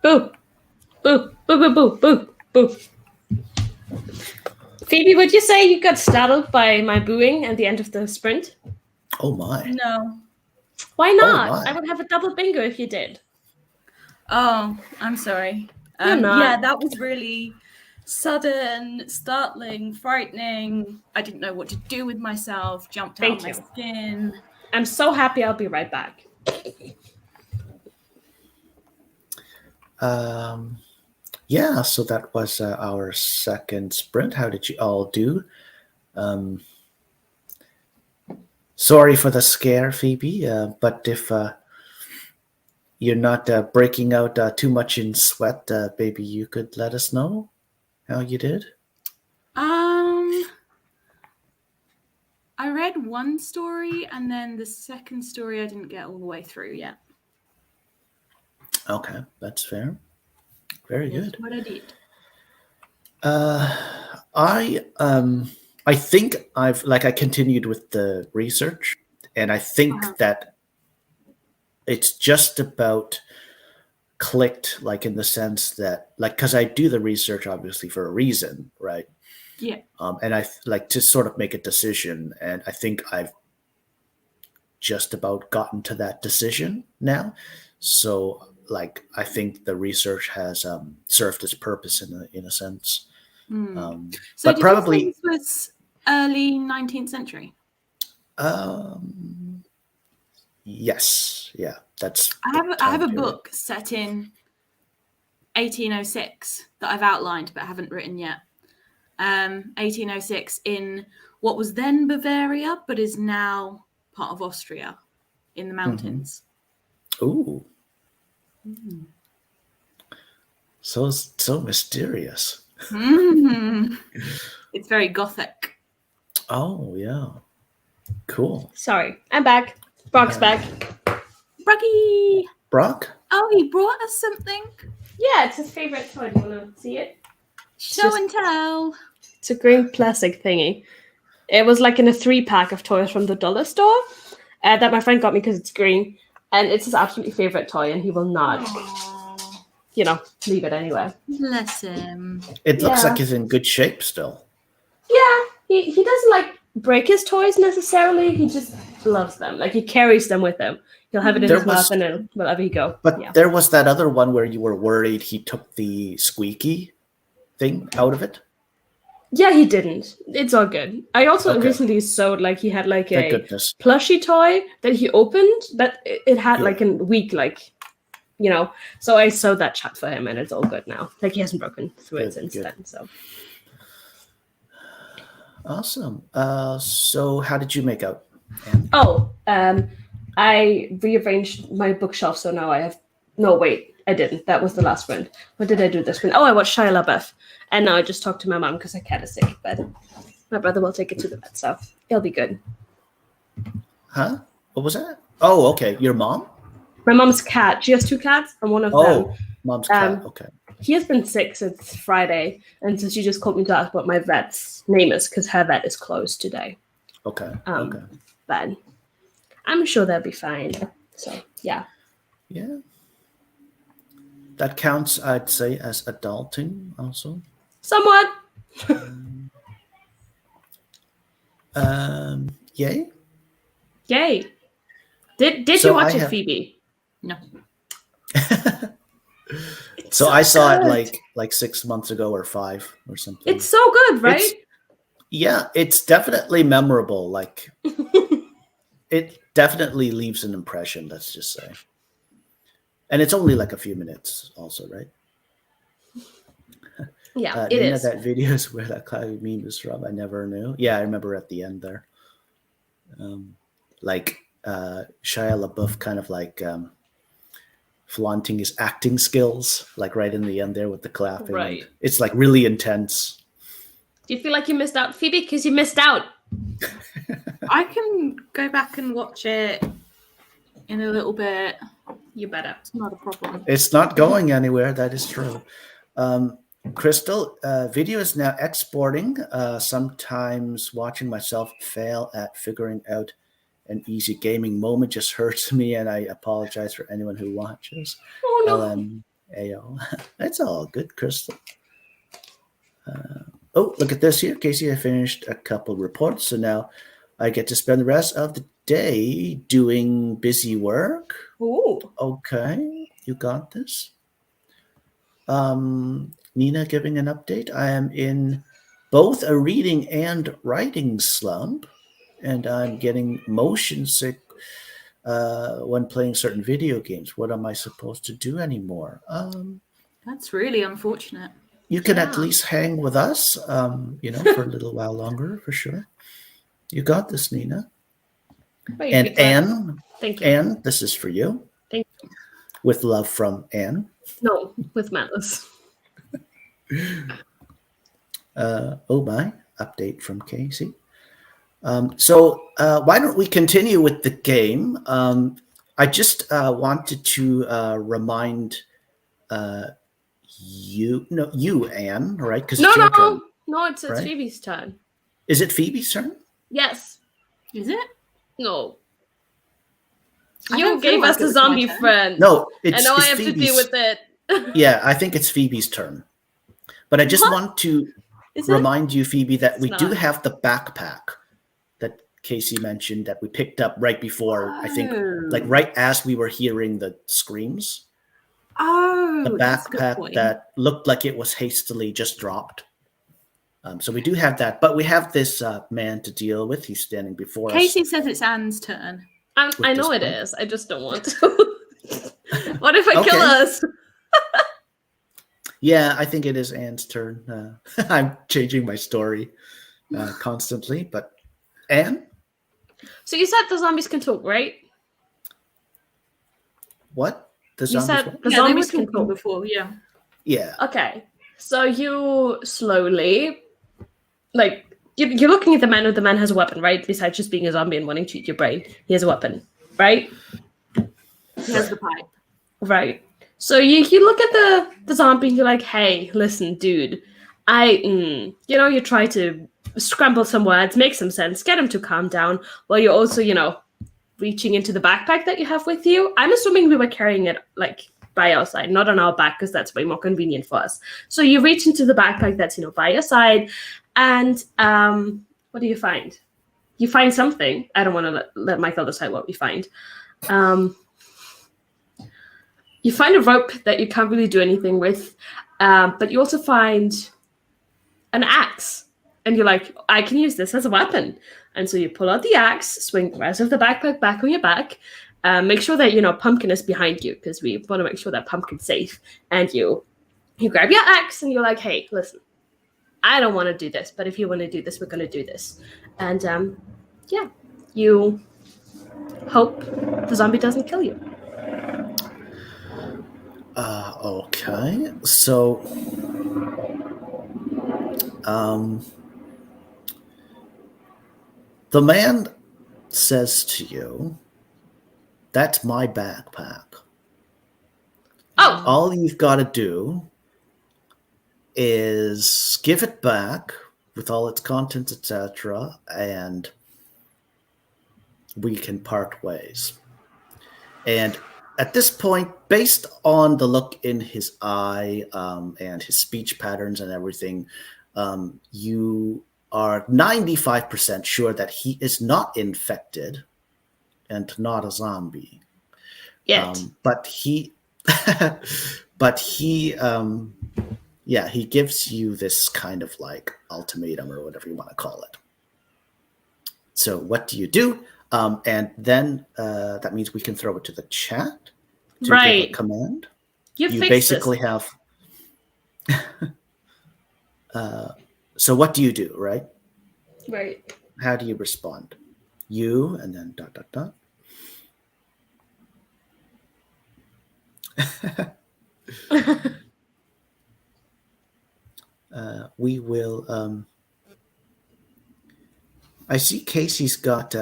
Boo. Boo. Boo, boo, boo, boo, boo. Phoebe, would you say you got startled by my booing at the end of the sprint? Oh my. No. Why Oh not? my. I would have a double bingo if you did. Oh, I'm sorry. You're not. Yeah, that was really sudden, startling, frightening. I didn't know what to do with myself, jumped out of my skin. I'm so happy. I'll be right back. Yeah, so that was our second sprint. How did you all do? Sorry for the scare, Phoebe, but if you're not breaking out too much in sweat, maybe you could let us know how you did. I read one story, and then the second story I didn't get all the way through yet. Okay, that's fair. Very good. What I did. I think I continued with the research, and I think that it's just about clicked, like in the sense that, like, because I do the research obviously for a reason, right? Yeah. And I like to sort of make a decision, and I think I've just about gotten to that decision now. So, like, I think the research has served its purpose in a sense. So but probably you say this was early 19th century. Yes, yeah, that's. I have a book set in 1806 that I've outlined but haven't written yet. 1806 in what was then Bavaria but is now part of Austria, in the mountains. Ooh. So mysterious. It's very gothic. Oh yeah, cool. Sorry, I'm back. Brock's back. Brocky! Brock? Oh, he brought us something. Yeah, it's his favorite toy. Do you want to see it? Show and tell. It's a green plastic thingy. It was like in a 3-pack of toys from the dollar store that my friend got me because it's green. And it's his absolutely favorite toy, and he will not, leave it anywhere. Bless him. It looks like he's in good shape still. Yeah, he doesn't like break his toys necessarily. He just loves them. Like, he carries them with him. He'll have it in his mouth and then wherever he go. But there was that other one where you were worried he took the squeaky thing out of it. Yeah, he didn't. It's all good. I also recently sewed, like, he had like a plushie toy that he opened, but it had like a week, so I sewed that shut for him, and it's all good now. Like, he hasn't broken through it since then. So awesome. So how did you make out? I rearranged my bookshelf, so now I have. No, wait, I didn't. That was the last sprint. What did I do this sprint? Oh, I watched Shia LaBeouf, and now I just talked to my mom because my cat is sick. But my brother will take it to the vet, so it'll be good. Huh? What was that? Oh, okay. Your mom? My mom's cat. She has 2 cats, and one of them. Mom's cat. Okay. He has been sick since Friday, and so she just called me to ask what my vet's name is because her vet is closed today. Okay. But I'm sure they'll be fine. So yeah. Yeah. That counts, I'd say, as adulting also. Somewhat. Yay. Yay. Did you watch it, Phoebe? No. So I saw it like 6 months ago or 5 or something. It's so good, right? It's definitely memorable. Like it definitely leaves an impression, let's just say. And it's only like a few minutes also, right? Yeah, it Nina, is. that video is where that cloud meme is from. I never knew. Yeah, I remember at the end there. Shia LaBeouf kind of like flaunting his acting skills, like right in the end there with the clapping. Right. It's like really intense. Do you feel like you missed out, Phoebe? Because you missed out. I can go back and watch it in a little bit. You better. It's not a problem. It's not going anywhere. That is true. Crystal, video is now exporting. Sometimes watching myself fail at figuring out an easy gaming moment just hurts me, and I apologize for anyone who watches. Oh no. Ayo. That's all good, Crystal. Oh, look at this here. Casey, I finished a couple reports, so now I get to spend the rest of the day doing busy work. Ooh. Okay, you got this. Nina giving an update. I am in both a reading and writing slump, and I'm getting motion sick when playing certain video games. What am I supposed to do anymore? That's really unfortunate. You can at least hang with us, for a little while longer, for sure. You got this, Nina. And Anne, thank you. Anne, this is for you. Thank you. With love from Anne. No, with malice. Oh my, update from Casey. So why don't we continue with the game? I just wanted to remind you, Anne, right? Because no, it's right? Phoebe's turn. Is it Phoebe's turn? Yes. Is it? No. You gave us the zombie friend. No, and now I have Phoebe's. To deal with it. Yeah, I think it's Phoebe's turn. But I just want to remind you, Phoebe, that we do have the backpack that Casey mentioned that we picked up right before, I think, like right as we were hearing the screams. Oh, the backpack that looked like it was hastily just dropped. So we do have that, but we have this man to deal with. He's standing before us. Casey says it's Anne's turn. I know it is. I just don't want to. What if I kill us? Yeah, I think it is Anne's turn. I'm changing my story constantly, but Anne? So you said the zombies can talk, right? What? The zombies can talk before, yeah. Yeah. Okay. So you slowly, you're looking at the man, and the man has a weapon, right? Besides just being a zombie and wanting to eat your brain, he has a weapon, right? He has the pipe. Right. So you look at the zombie and you're like, hey, listen, dude, you try to scramble some words, make some sense, get him to calm down, while you're also, reaching into the backpack that you have with you. I'm assuming we were carrying it by our side, not on our back, because that's way more convenient for us. So you reach into the backpack that's, by your side, and what do you find? You find something. I don't want to let Michael decide what we find. You find a rope that you can't really do anything with, but you also find an axe. And you're like, I can use this as a weapon. And so you pull out the axe, swing the rest of the backpack back on your back, make sure that, Pumpkin is behind you, because we want to make sure that Pumpkin's safe. And you grab your axe and you're like, hey, listen, I don't want to do this, but if you want to do this, we're going to do this. And you hope the zombie doesn't kill you. Okay. So, the man says to you, that's my backpack. Oh. All you've got to do is give it back with all its contents, etc., and we can part ways. And at this point, based on the look in his eye and his speech patterns and everything, you are 95% sure that he is not infected and not a zombie. Yet. But he he gives you this kind of ultimatum or whatever you want to call it. So what do you do? And then that means we can throw it to the chat to give a command. You basically have. So what do you do, right? Right. How do you respond? You and then ... We will. I see Casey's got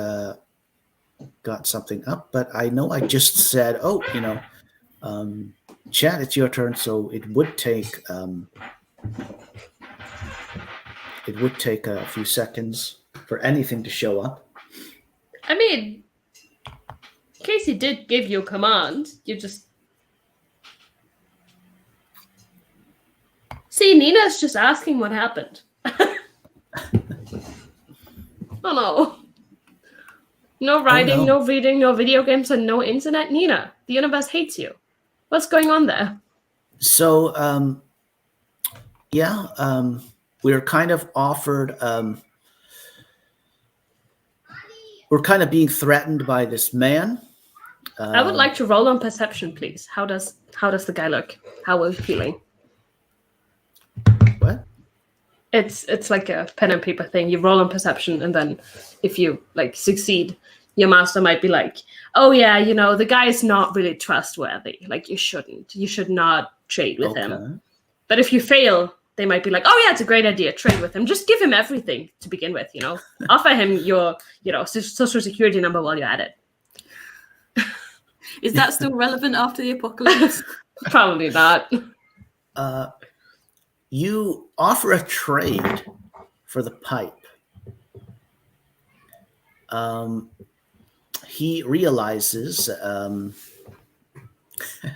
something up, but I know I just said, chat, it's your turn. So it would take a few seconds for anything to show up. I mean, Casey did give you a command. You just See, Nina's just asking what happened. Oh no. No writing, no reading, no video games, and no internet. Nina, the universe hates you. What's going on there? So, we're kind of offered, we're kind of being threatened by this man. I would like to roll on perception, please. How does the guy look? How are we feeling? What? It's like a pen and paper thing. You roll on perception, and then if you like succeed, your master might be like, "Oh yeah, you know, the guy is not really trustworthy. Like you should not trade with him." But if you fail, they might be like, "Oh yeah, it's a great idea. Trade with him. Just give him everything to begin with. You know, offer him your social security number while you're at it." Is that still relevant after the apocalypse? Probably not. You offer a trade for the pipe. He realizes,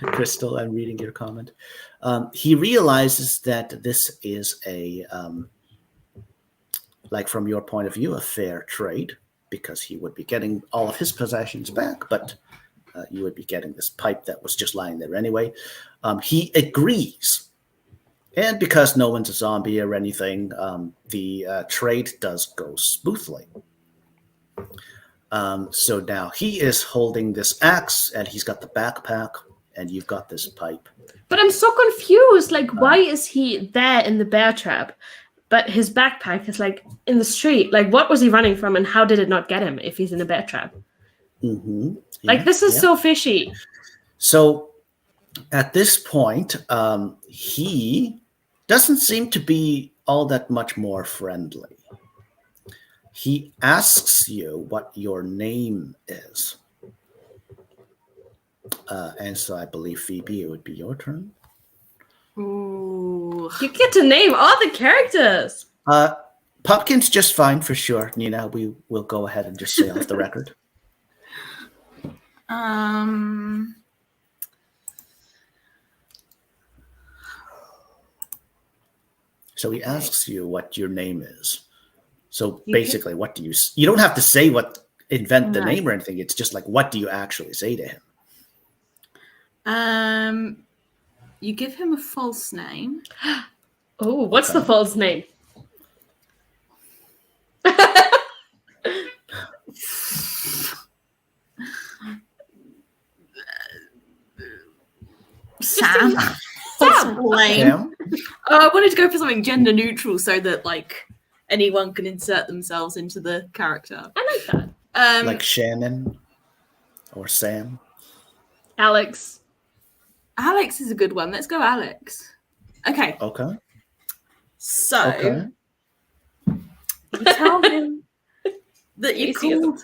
Crystal, I'm reading your comment. He realizes that this is like from your point of view, a fair trade, because he would be getting all of his possessions back, but you would be getting this pipe that was just lying there anyway. He agrees. And because no one's a zombie or anything, the trade does go smoothly. So now he is holding this axe, and he's got the backpack, and you've got this pipe. But I'm so confused. Like, why is he there in the bear trap, but his backpack is like in the street? Like, what was he running from, and how did it not get him if he's in the bear trap? Mm-hmm. Like, this is so fishy. So at this point, he doesn't seem to be all that much more friendly. He asks you what your name is. And so I believe, Phoebe, it would be your turn. Ooh. You get to name all the characters. Pumpkin's just fine for sure. Nina, we will go ahead and just say off the record. So he asks you what your name is. So basically, what do you don't have to say invent the name or anything. It's just like, what do you actually say to him? You give him a false name. Oh, what's the false name? Sam. Sam. I wanted to go for something gender neutral so that like anyone can insert themselves into the character. I like that. Like Shannon or Sam. Alex. Alex is a good one. Let's go Alex. Okay. Okay. So you tell him that you called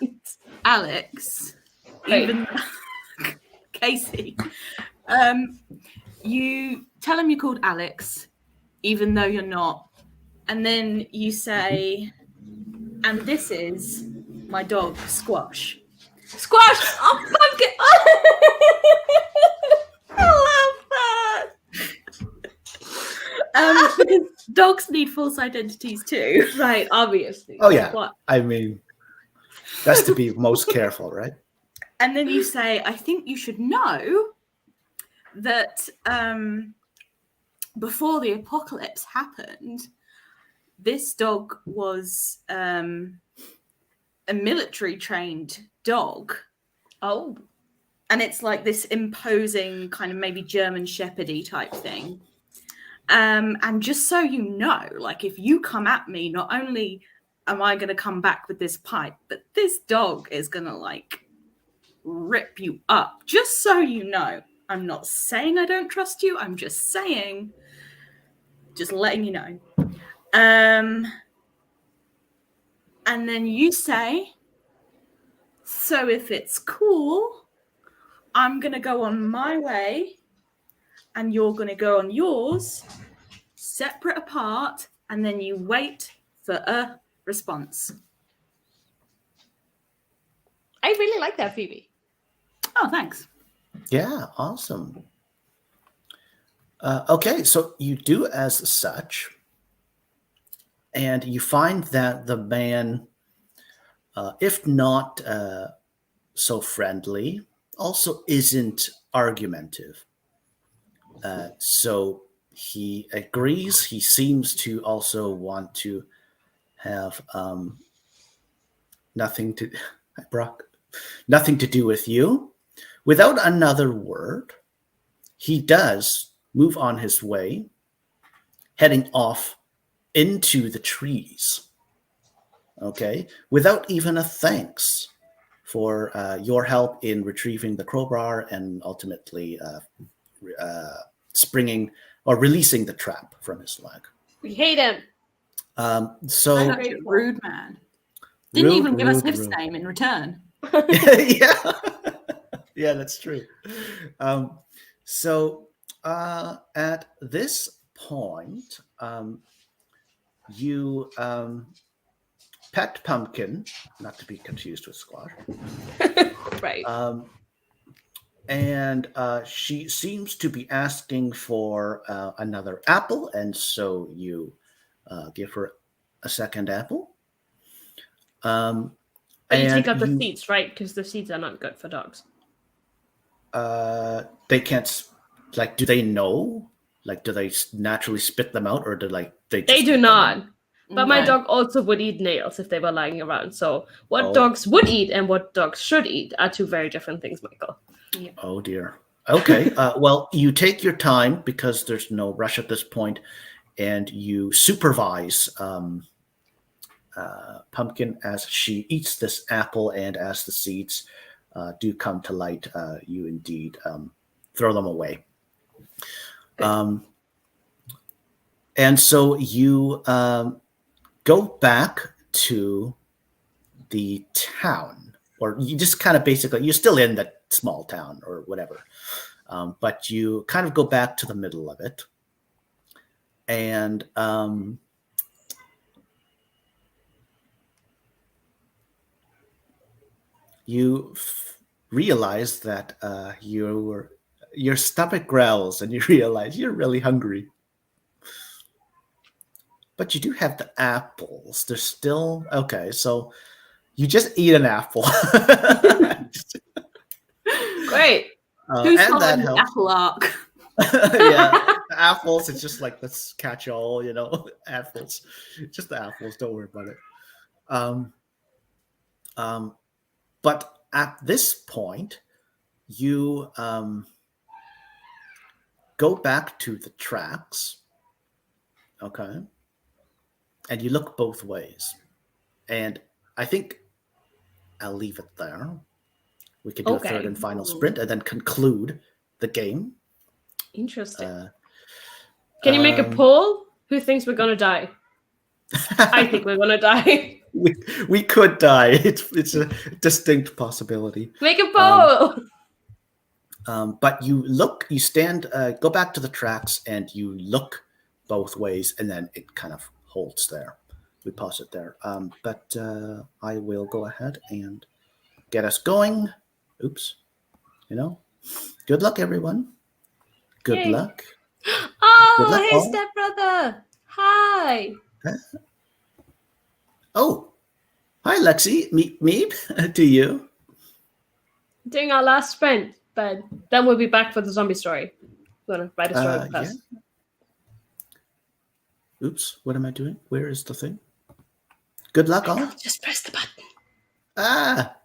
Alex, even Casey. You tell him you called Alex, even though you're not, and then you say, "And this is my dog, Squash." Squash! Oh, pumpkin! I love that! Because dogs need false identities too. Right, obviously. Oh, yeah. What? I mean, that's to be most careful, right? And then you say, "I think you should know that before the apocalypse happened, this dog was a military trained dog." Oh. And it's like this imposing kind of maybe German Shepherd-y type thing. And just so you know, like if you come at me, not only am I going to come back with this pipe, but this dog is going to like rip you up. Just so you know. I'm not saying I don't trust you. I'm just saying, just letting you know. And then you say, "So if it's cool, I'm going to go on my way and you're going to go on yours, separate apart, and then you wait for a response." I really like that, Phoebe. Oh, thanks. Yeah, awesome. Okay, so you do as such, and you find that the man, if not so friendly, also isn't argumentative. So he agrees. He seems to also want to have nothing to, Brock, nothing to do with you. Without another word, he does move on his way, heading off into the trees. Okay, without even a thanks for your help in retrieving the crowbar and ultimately springing or releasing the trap from his leg. We hate him. So Such a rude man. Didn't even give us his name in return. Yeah, yeah, that's true. So at this point, you pet Pumpkin, not to be confused with Squash. Right. And she seems to be asking for another apple, and so you give her a second apple. But you take out the seeds, right? Because the seeds are not good for dogs. They can't, like, do they know? Like, do they naturally spit them out, or do they just... They do not. But my dog also would eat nails if they were lying around. So what dogs would eat and what dogs should eat are two very different things, Michael. Yeah. Oh, dear. Okay. Well, you take your time because there's no rush at this point, and you supervise Pumpkin as she eats this apple, and as the seeds do come to light, you indeed throw them away. And so you go back to the town, or you just kind of basically, you're still in that small town or whatever, but you kind of go back to the middle of it, and you realize that your stomach growls, and you realize you're really hungry. But you do have the apples. They're still okay. So you just eat an apple. Great. Who's and that the helps. apple arc? Yeah, apples. It's just like, let's catch all, apples. Just the apples. Don't worry about it. But at this point, you go back to the tracks. Okay. And you look both ways. And I think I'll leave it there. We could do a third and final sprint and then conclude the game. Interesting. Can you make a poll? Who thinks we're gonna die? I think we're gonna die. We could die. It's a distinct possibility. Make a poll. But you stand, go back to the tracks, and you look both ways, and then it kind of holds there. We pause it there. But I will go ahead and get us going. Oops. Good luck, everyone. Good luck. Oh, Good luck, hey, stepbrother. Hi. Oh, hi, Lexi. Meep to you. Doing our last sprint, but then we'll be back for the zombie story. We're gonna write a story with us. Yeah. Oops, what am I doing? Where is the thing? Good luck, all. Just press the button. Ah.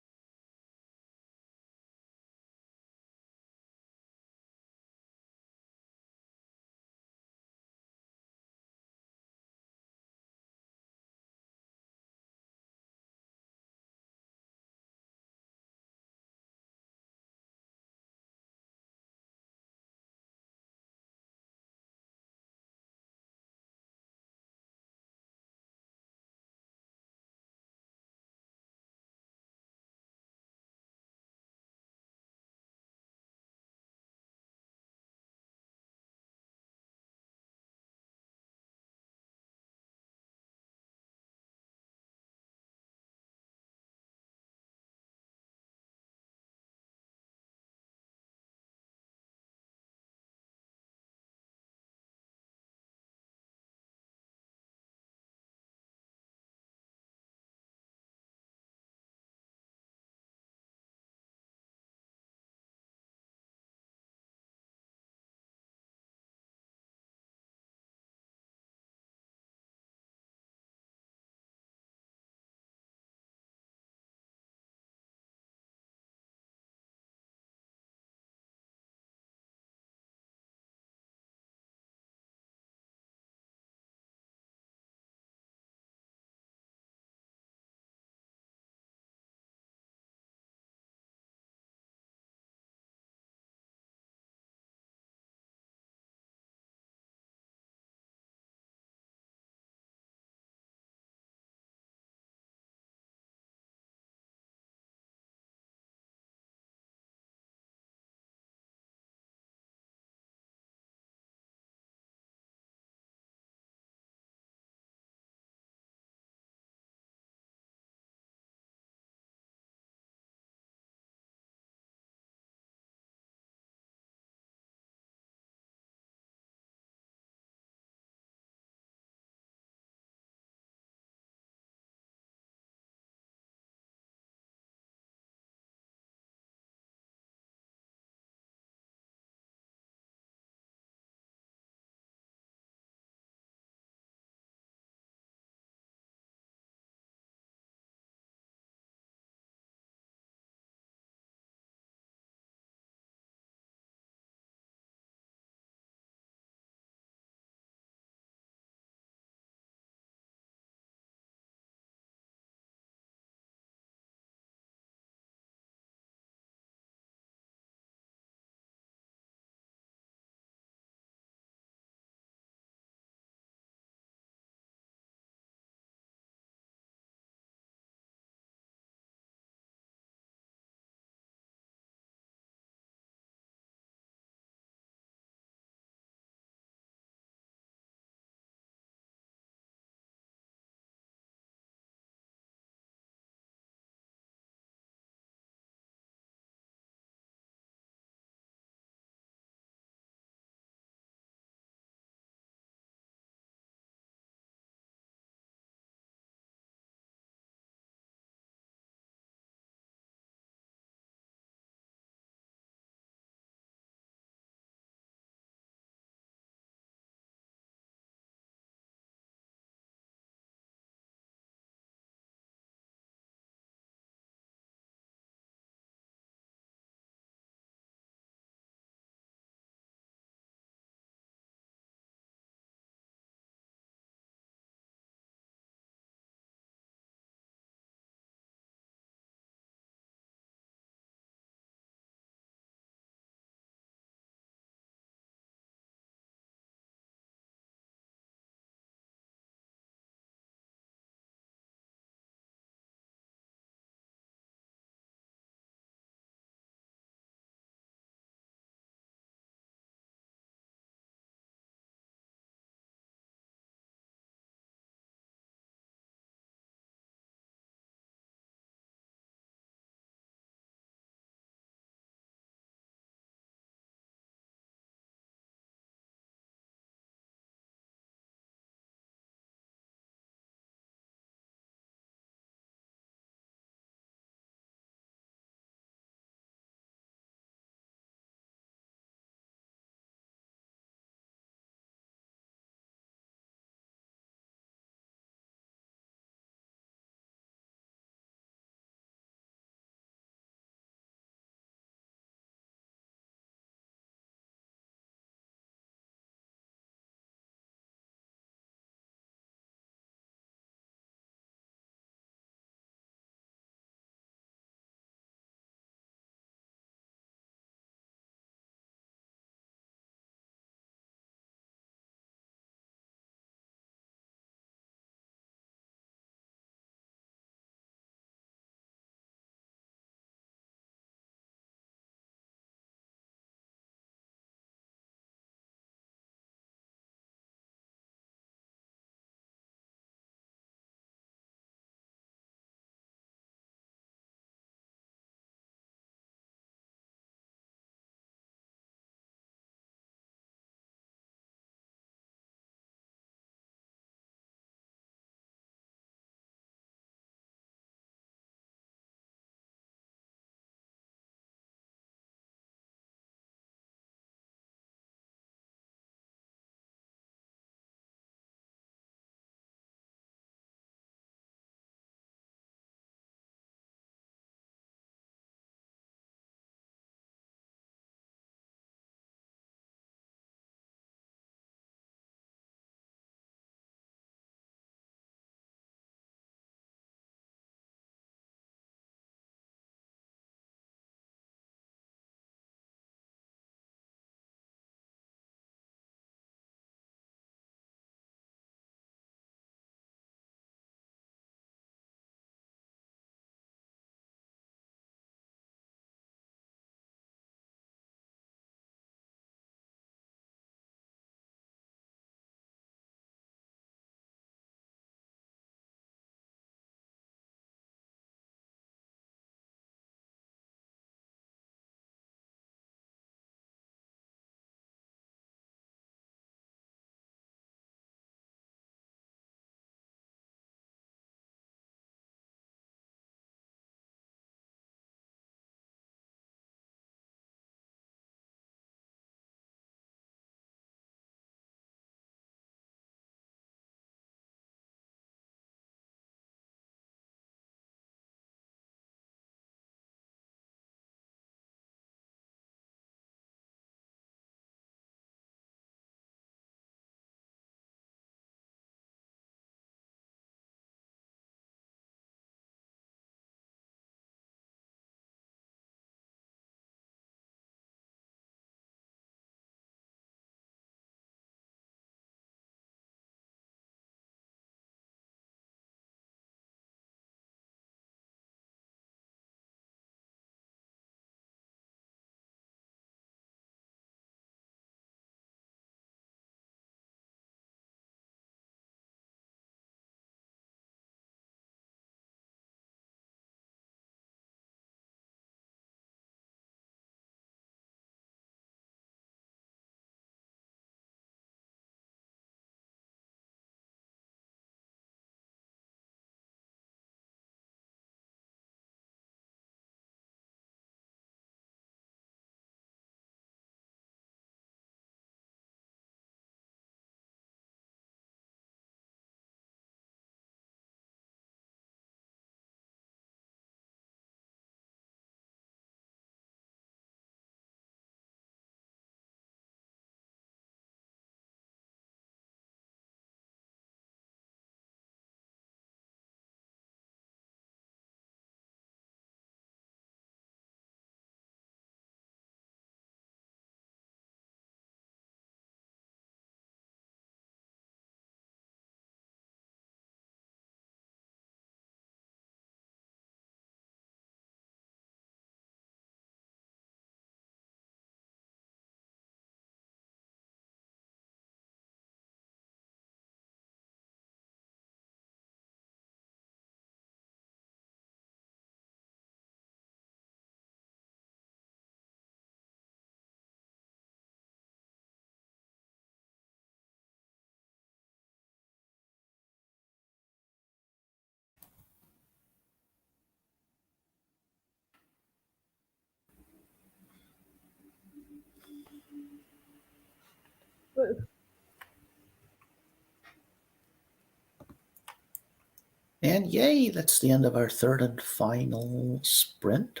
And yay, that's the end of our third and final sprint.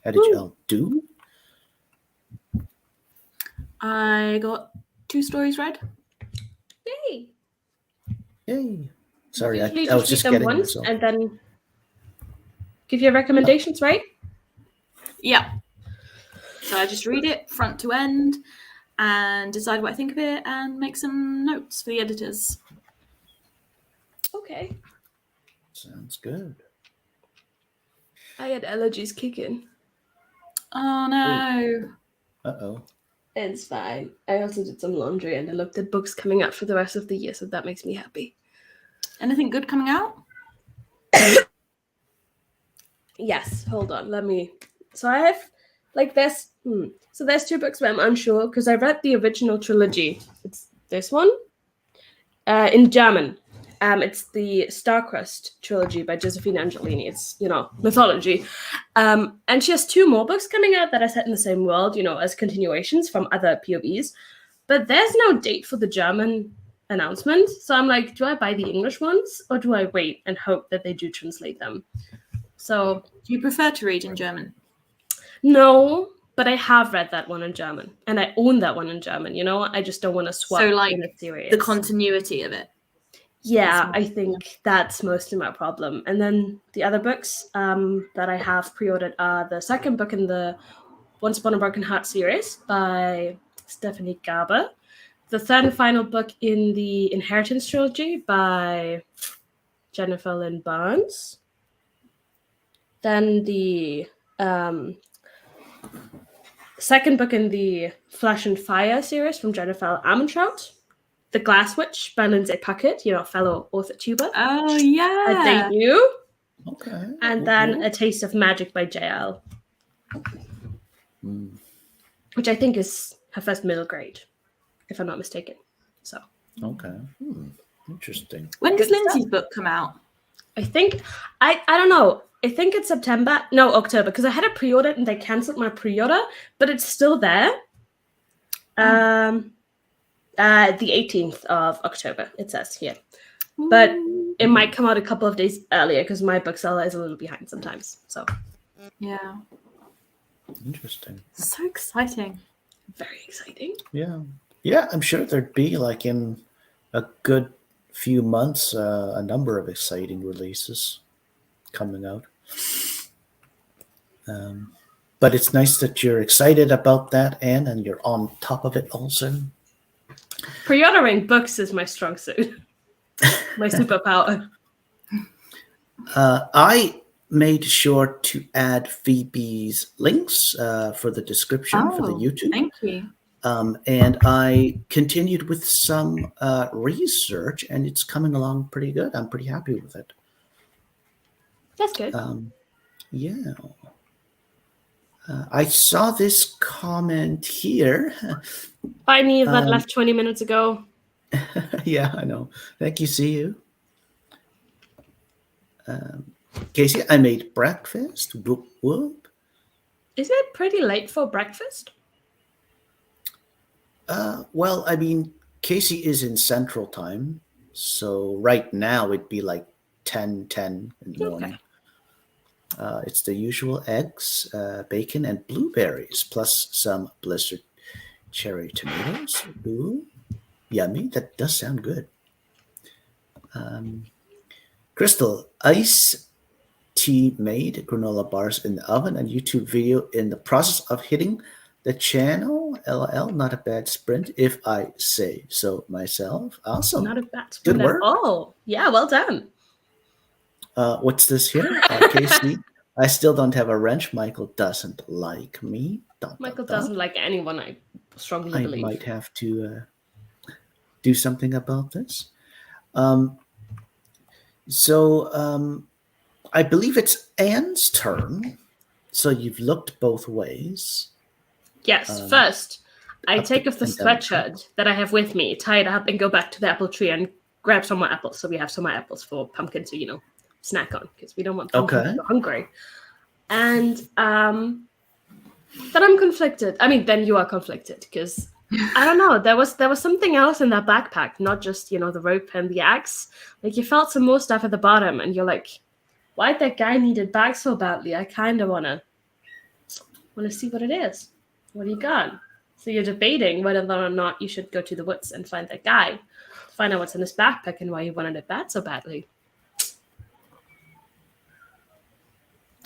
How did you all do? I got 2 stories read. Yay! Yay. Sorry, Usually I was read just them getting once myself. and then give your recommendations, right? Yeah. So I just read it front to end and decide what I think of it and make some notes for the editors. Okay. Sounds good. I had allergies kick in. Oh no. Uh-oh. It's fine. I also did some laundry and I looked at books coming out for the rest of the year, so that makes me happy. Anything good coming out? Yes, hold on. So I have there's 2 books where I'm unsure because I read the original trilogy. It's this one. In German. It's the Starcrust trilogy by Josephine Angelini. It's, mythology. And she has 2 more books coming out that are set in the same world, as continuations from other POVs. But there's no date for the German announcement. So I'm like, do I buy the English ones or do I wait and hope that they do translate them? So do you prefer to read in German? No, but I have read that one in German. And I own that one in German, I just don't want to swap in a series. The continuity of it. Yeah, I think that's mostly my problem. And then the other books that I have pre-ordered are the second book in the Once Upon a Broken Heart series by Stephanie Garber, the third and final book in the Inheritance trilogy by Jennifer Lynn Barnes, then the second book in the Flesh and Fire series from Jennifer Armentrout, The Glass Witch by Lindsay Puckett, fellow authortuber. Oh, yeah. A debut. Okay. And then A Taste of Magic by JL. Which I think is her first middle grade, if I'm not mistaken. So. Okay. Interesting. When does Lindsay's book come out? I think, I don't know. I think it's October, because I had it pre-ordered and they cancelled my pre-order, but it's still there. The 18th of October, it says here. But it might come out a couple of days earlier because my bookseller is a little behind sometimes. So, yeah. Interesting. So exciting. Very exciting. Yeah. Yeah, I'm sure there'd be, in a good few months, a number of exciting releases coming out. But it's nice that you're excited about that, Anne, and you're on top of it also. Pre-ordering books is my strong suit. My superpower. I made sure to add Phoebe's links for the description for the YouTube. Thank you. And I continued with some research, and it's coming along pretty good. I'm pretty happy with it. That's good. Yeah. I saw this comment here. By me that left 20 minutes ago. Yeah, I know. Thank you. See you. Casey, I made breakfast. Whoop, whoop. Isn't it pretty late for breakfast? Well, I mean, Casey is in Central Time. So right now it'd be like 10:10 in the morning. Okay. It's the usual eggs, bacon, and blueberries, plus some blistered cherry tomatoes. Ooh, yummy. That does sound good. Crystal, ice tea made granola bars in the oven, and YouTube video in the process of hitting the channel. LOL, not a bad sprint, if I say so myself. Awesome. Not a bad sprint good work. At all. Yeah, well done. What's this here? Casey, I still don't have a wrench. Michael doesn't like me. Michael doesn't like anyone, I strongly believe. I might have to do something about this. So I believe it's Anne's turn. So you've looked both ways. Yes, first, I take off the sweatshirt that I have with me, tie it up, and go back to the apple tree and grab some more apples. So we have some more apples for Pumpkin to, snack on, because we don't want Pumpkin to go hungry. And Then I'm conflicted. I mean, then you are conflicted because I don't know. There was something else in that backpack, not just the rope and the axe. Like you felt some more stuff at the bottom, and you're like, why'd that guy need it back so badly? I kind of wanna see what it is. What do you got? So you're debating whether or not you should go to the woods and find that guy, to find out what's in his backpack and why he wanted it bad so badly.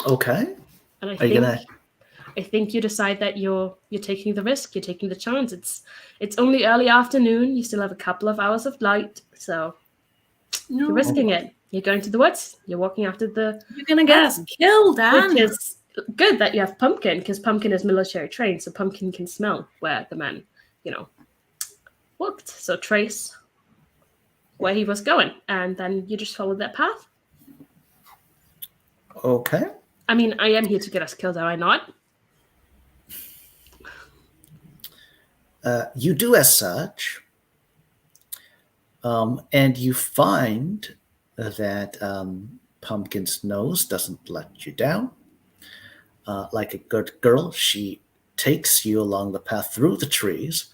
Okay. And I think you decide that you're taking the risk, you're taking the chance. It's only early afternoon, you still have a couple of hours of light, so you're risking it. You're going to the woods, you're walking after You're gonna get us killed, Anne. Which is good that you have Pumpkin, because Pumpkin is military trained, so Pumpkin can smell where the man, walked. So trace where he was going, and then you just follow that path. Okay. I mean, I am here to get us killed, am I not? You do as such, and you find that Pumpkin's nose doesn't let you down. Like a good girl, she takes you along the path through the trees,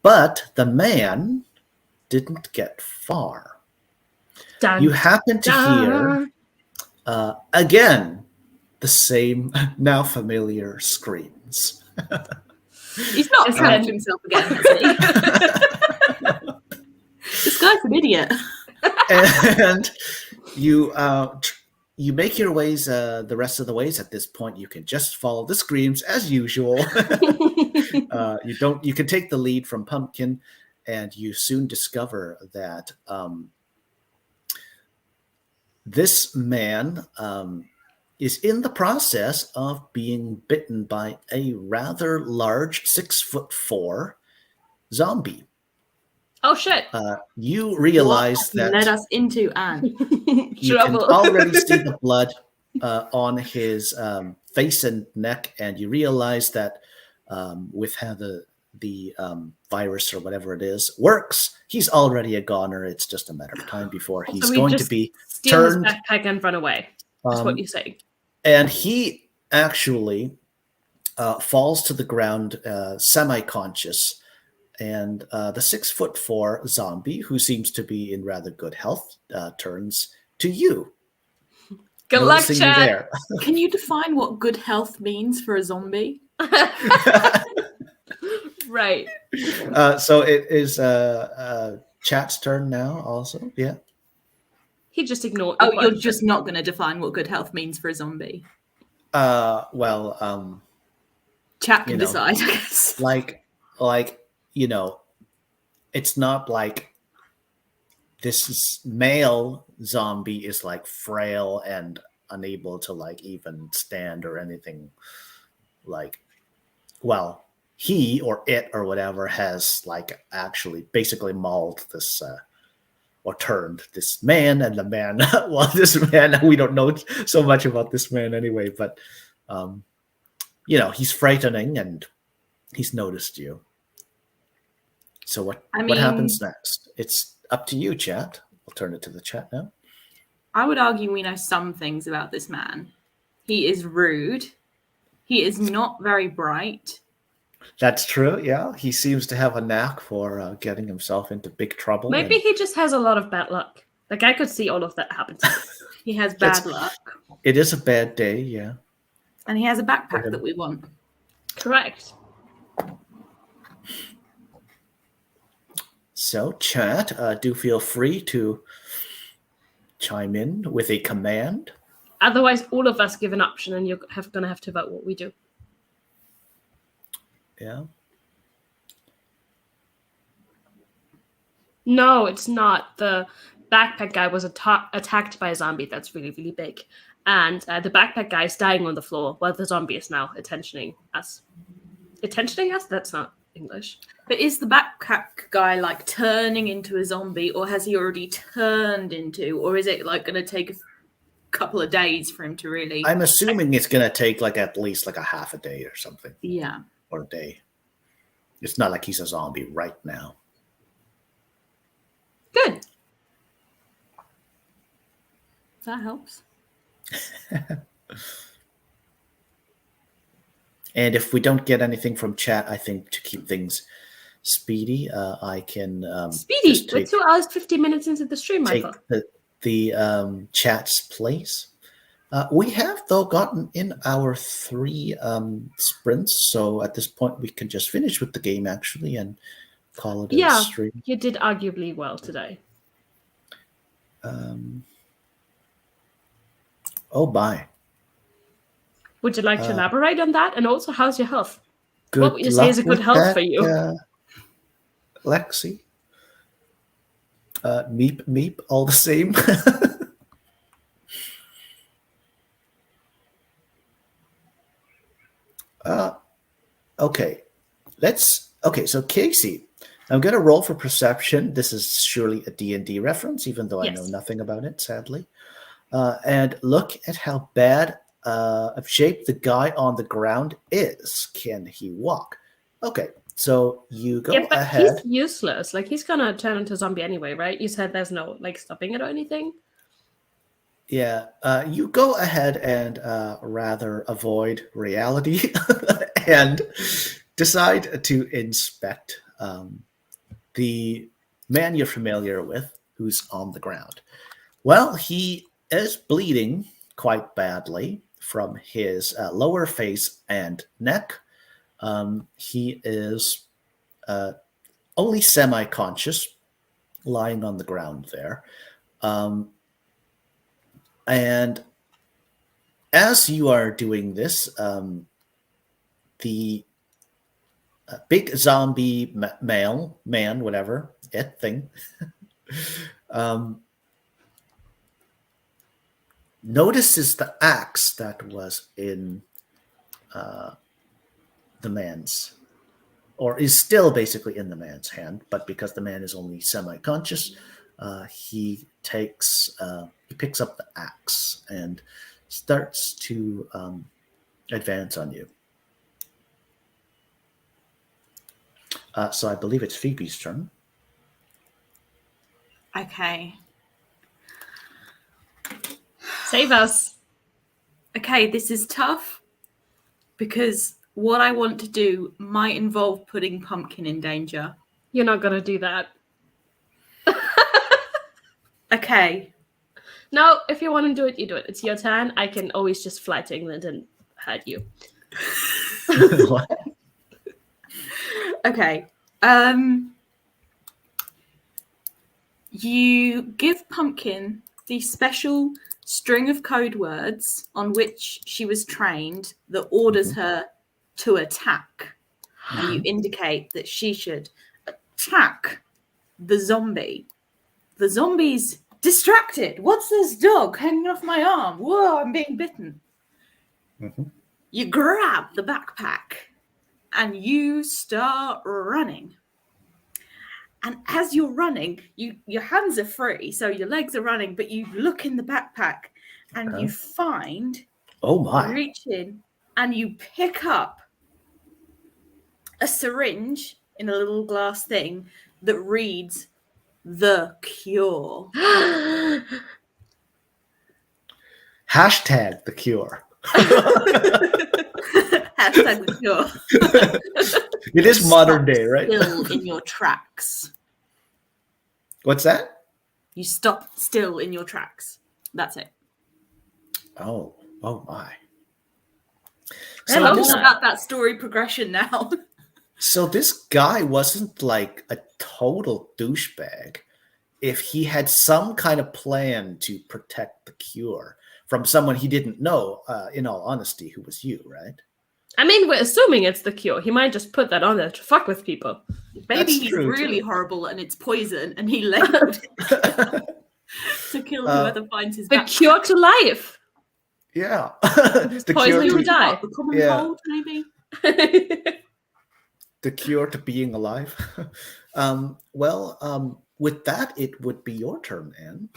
but the man didn't get far. Dun, You happen to hear, again, the same, now familiar screams. He's not found himself again, has he? This guy's an idiot. And you make your ways the rest of the ways. At this point, you can just follow the screams as usual. You can take the lead from Pumpkin, and you soon discover that this man is in the process of being bitten by a rather large 6'4" zombie. Oh shit! You realize that led us into Anne. you can already see the blood on his face and neck, and you realize that with how the virus or whatever it is works, he's already a goner. It's just a matter of time before he's going to be steal turned. His backpack and run away. That's what you're saying. And he actually falls to the ground semi-conscious. And the 6'4" zombie, who seems to be in rather good health, turns to you. Good luck, Chad. Can you define what good health means for a zombie? Right. So it is Chat's turn now also. Yeah. He just ignored. Oh, you're just not going to define what good health means for a zombie? Well, Chat can decide, I guess. Like, it's not like this male zombie is like frail and unable to like even stand or anything. Like, well, he or it or whatever has like actually basically mauled this or turned this man, and the man, well, this man, we don't know so much about this man anyway, but he's frightening and he's noticed you. So what happens next? It's up to you, chat. I'll turn it to the chat now. I would argue we know some things about this man. He is rude. He is not very bright. That's true, yeah. He seems to have a knack for getting himself into big trouble. Maybe he just has a lot of bad luck. Like, I could see all of that happen to him. He has bad luck. It is a bad day, yeah. And he has a backpack that we want. Correct. So, chat, do feel free to chime in with a command. Otherwise, all of us give an option, and you're going to have to vote what we do. Yeah. No, it's not. The backpack guy was attacked by a zombie that's really, really big. And the backpack guy is dying on the floor while the zombie is now attentioning us. Attentioning us? That's not English. But is the backpack guy like turning into a zombie, or has he already turned into, or is it like going to take a couple of days for him to really? I'm assuming it's going to take like at least like a half a day or something. Yeah. Or a day. It's not like he's a zombie right now. Good. That helps. And if we don't get anything from chat, I think to keep things speedy, I can speedy. We're 2 hours 50 minutes into the stream, Michael. Take the chat's place. We have though gotten in our 3 sprints, so at this point we can just finish with the game actually and call it a stream. You did arguably well today. Oh my! Would you like to elaborate on that? And also, how's your health? Good what would you say is a good health for you? Lexi? Meep, meep, all the same. Okay. So Casey, I'm going to roll for perception. This is surely a D&D reference, even though I know nothing about it, sadly. And look at how bad of shape the guy on the ground is. Can he walk? Okay, so you go ahead. He's useless. Like, he's going to turn into a zombie anyway, right? You said there's no, like, stopping it or anything? Yeah, you go ahead and rather avoid reality and decide to inspect the man you're familiar with who's on the ground. Well, he is bleeding quite badly from his lower face and neck. He is only semi-conscious, lying on the ground there. And as you are doing this, the big zombie man, whatever, thing, notices the axe that was in the man's, or is still basically in the man's hand, but because the man is only semi-conscious, he picks up the axe and starts to advance on you. So I believe it's Phoebe's turn. Okay. Save us. Okay, this is tough because what I want to do might involve putting Pumpkin in danger. You're not going to do that. Okay. No, if you want to do it, you do it. It's your turn. I can always just fly to England and hurt you. What? Okay. You give Pumpkin the special string of code words on which she was trained that orders her to attack. And you indicate that she should attack the zombie. The zombie's distracted. What's this dog hanging off my arm? Whoa, I'm being bitten. You grab the backpack and you start running. And as you're running, your hands are free, so your legs are running, but you look in the backpack and you find, reach in, and you pick up a syringe in a little glass thing that reads, "The Cure." Hashtag the cure. Hashtag the cure. It is modern day, right? Still in your tracks. What's that? You stop still in your tracks. That's it. Oh my. So I'm just about that story progression now. So this guy wasn't like a total douchebag if he had some kind of plan to protect the cure from someone he didn't know, in all honesty, who was you, right? I mean, we're assuming it's the cure. He might just put that on there to fuck with people. Maybe he's really horrible and it's poison and he labeled it to kill whoever finds his backpack. The cure to life. Yeah. The poison you die. The common cold, maybe? The cure to being alive. With that, it would be your turn, Anne.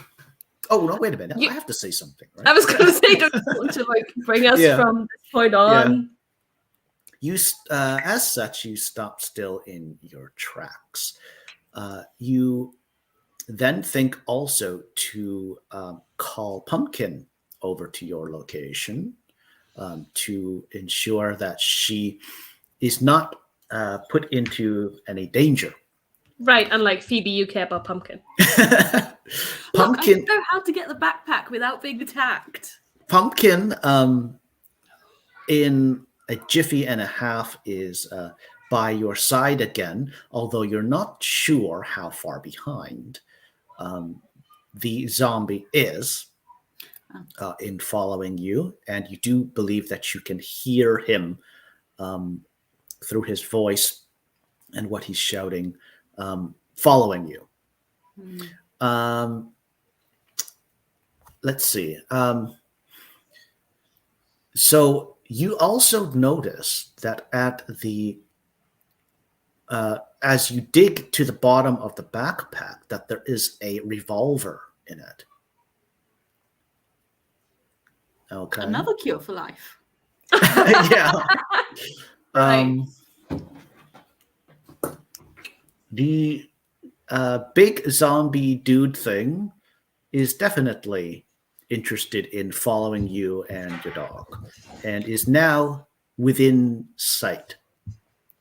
Oh, no, wait a minute. I have to say something, right? I was going to say, to like bring us from this point on. You, as such, you stop still in your tracks. You then think also to call Pumpkin over to your location. to ensure that she is not put into any danger. Right, unlike Phoebe, you care about Pumpkin. Pumpkin. Look, I know how to get the backpack without being attacked. Pumpkin, in a jiffy and a half, is by your side again, although you're not sure how far behind the zombie is in following you, and you do believe that you can hear him through his voice and what he's shouting, following you. Let's see. So you also notice that at the as you dig to the bottom of the backpack, that there is a revolver in it. Okay. Another cure for life. Yeah. Right. The big zombie dude thing is definitely interested in following you and your dog, and is now within sight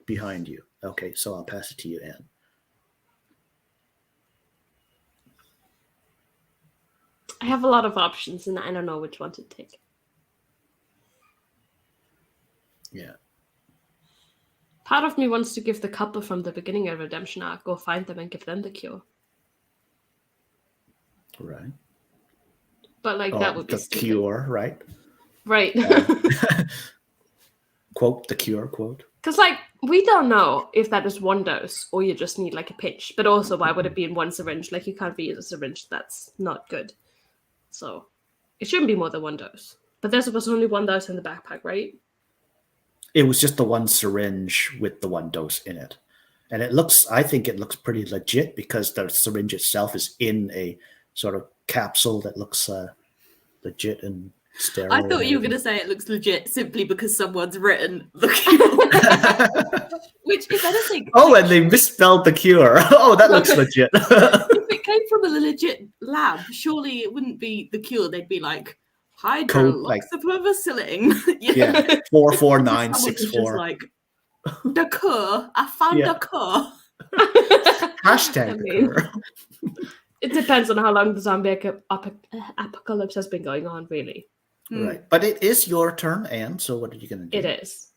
behind you. Okay, so I'll pass it to you, Anne. I have a lot of options, and I don't know which one to take. Yeah. Part of me wants to give the couple from the beginning of Redemption arc, go find them and give them the cure. Right. But like that would be the stupid. cure, right? Right. Quote the cure, quote. Because like we don't know if that is one dose or you just need like a pinch. But also, why would it be in one syringe? Like you can't reuse a syringe. That's not good. So it shouldn't be more than one dose. But there's supposed to only one dose in the backpack, right? It was just the one syringe with the one dose in it. And I think it looks pretty legit because the syringe itself is in a sort of capsule that looks legit and sterile. I thought you were going to say it looks legit simply because someone's written the cure. Which, if anything... Oh, and they misspelled the cure. Oh, that looks legit. If it came from a legit lab, surely it wouldn't be the cure. They'd be like, hydroxypenicillin. Yeah, 44964. Like, the cure. I found the cure. Hashtag the cure. It depends on how long the zombie apocalypse has been going on, really. Right. But it is your turn, Anne, so what are you going to do? It is.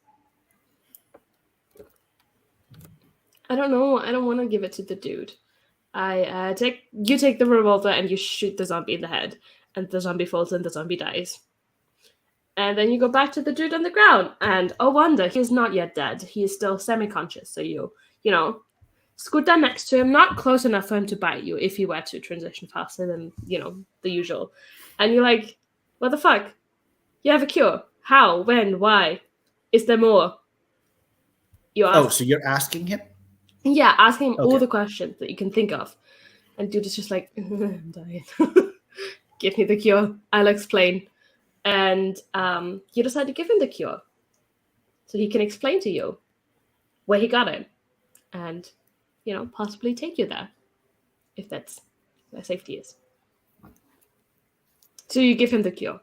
I don't know. I don't want to give it to the dude. You take the revolver and you shoot the zombie in the head. And the zombie falls and the zombie dies. And then you go back to the dude on the ground. And oh wonder, he is not yet dead. He is still semi-conscious. So you scoot down next to him, not close enough for him to bite you if you were to transition faster than, the usual. And you're like, what the fuck? You have a cure. How? When? Why? Is there more? So you're asking him? Yeah, asking him all the questions that you can think of. And dude is just like, I'm dying. Give me the cure. I'll explain. And you decide to give him the cure. So he can explain to you where he got it. And, possibly take you there. If that's where safety is. So you give him the cure.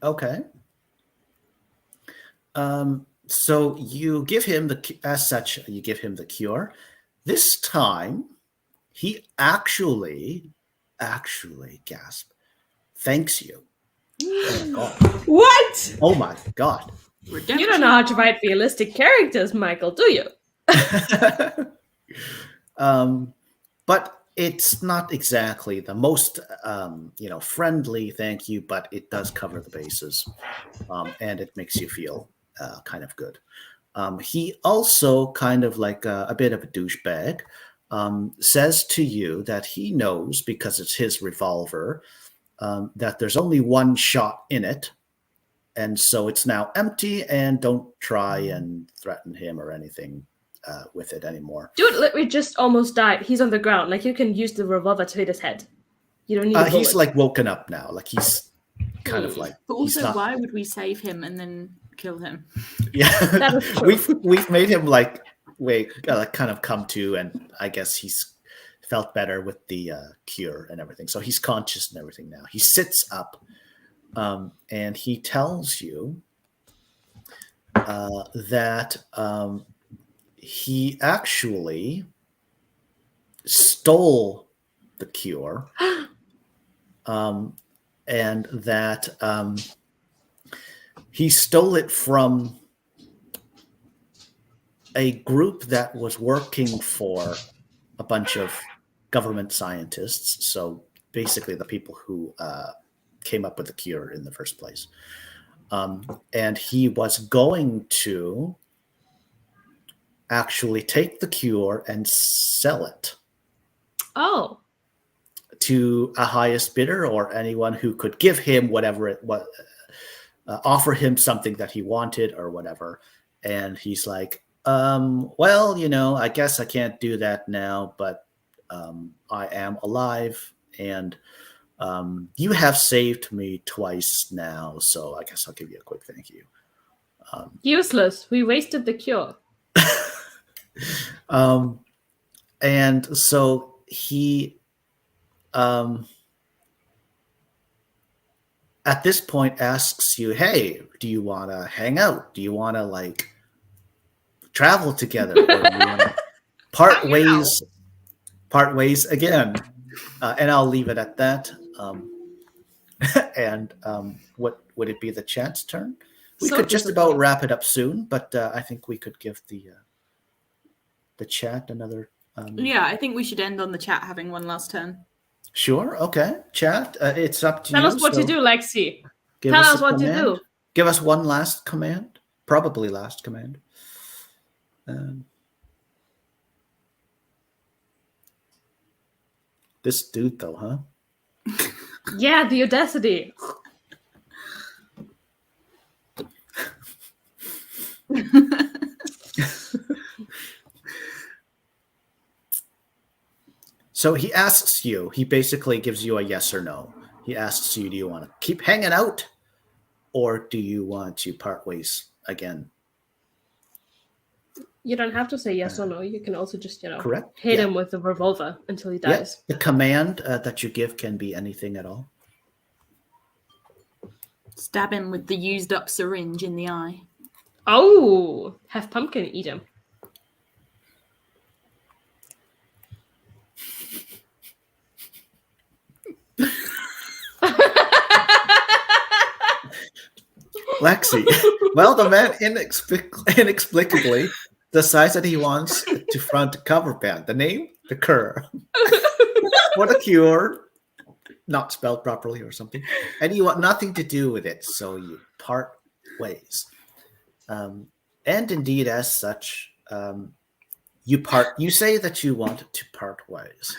Okay. So you give him you give him the cure. This time, he actually, gasp, thanks you. Oh my God. What? Oh my God. You don't know how to write realistic characters, Michael, do you? But it's not exactly the most, friendly thank you, but it does cover the bases, and it makes you feel kind of good. He also, kind of like a bit of a douchebag, says to you that he knows, because it's his revolver, that there's only one shot in it, and so it's now empty, and don't try and threaten him or anything with it anymore. Dude literally just almost died. He's on the ground. Like, you can use the revolver to hit his head. You don't need a he's like woken up now. Like, he's kind of like... But also, why would we save him and then kill him? Yeah. We've made him like kind of come to, and I guess he's felt better with the cure and everything. So he's conscious and everything now. He sits up and he tells you that he actually stole the cure, and that he stole it from a group that was working for a bunch of government scientists. So basically the people who came up with the cure in the first place. And he was going to actually take the cure and sell it. Oh. To a highest bidder or anyone who could give him whatever it was, offer him something that he wanted or whatever. And he's like, well, I guess I can't do that now, but I am alive, and you have saved me twice now, so I guess I'll give you a quick thank you. Useless. We wasted the cure. And so he at this point asks you, hey, do you want to hang out? Do you want to travel together? Or do you want to part ways again? And I'll leave it at that. And what would it be, the chat's turn? We could just about wrap it up soon, but I think we could give the chat another. Yeah, I think we should end on the chat having one last turn. Sure. Okay. Chat. It's up to you. Tell us what to do, Lexi. Tell us what to do. Give us one last command. Probably last command. This dude, though, huh? Yeah, the audacity. So he asks you, he basically gives you a yes or no. He asks you, do you want to keep hanging out, or do you want to part ways again? You don't have to say yes or no. You can also just, correct. Hit him with a revolver until he dies. Yeah. The command that you give can be anything at all. Stab him with the used up syringe in the eye. Oh, have Pumpkin eat him. Lexi. Well, the man inexplicably decides that he wants to front a cover band. The name? The Cure. For the cure. Not spelled properly or something. And you want nothing to do with it, so you part ways. And indeed, as such, you say that you want to part ways.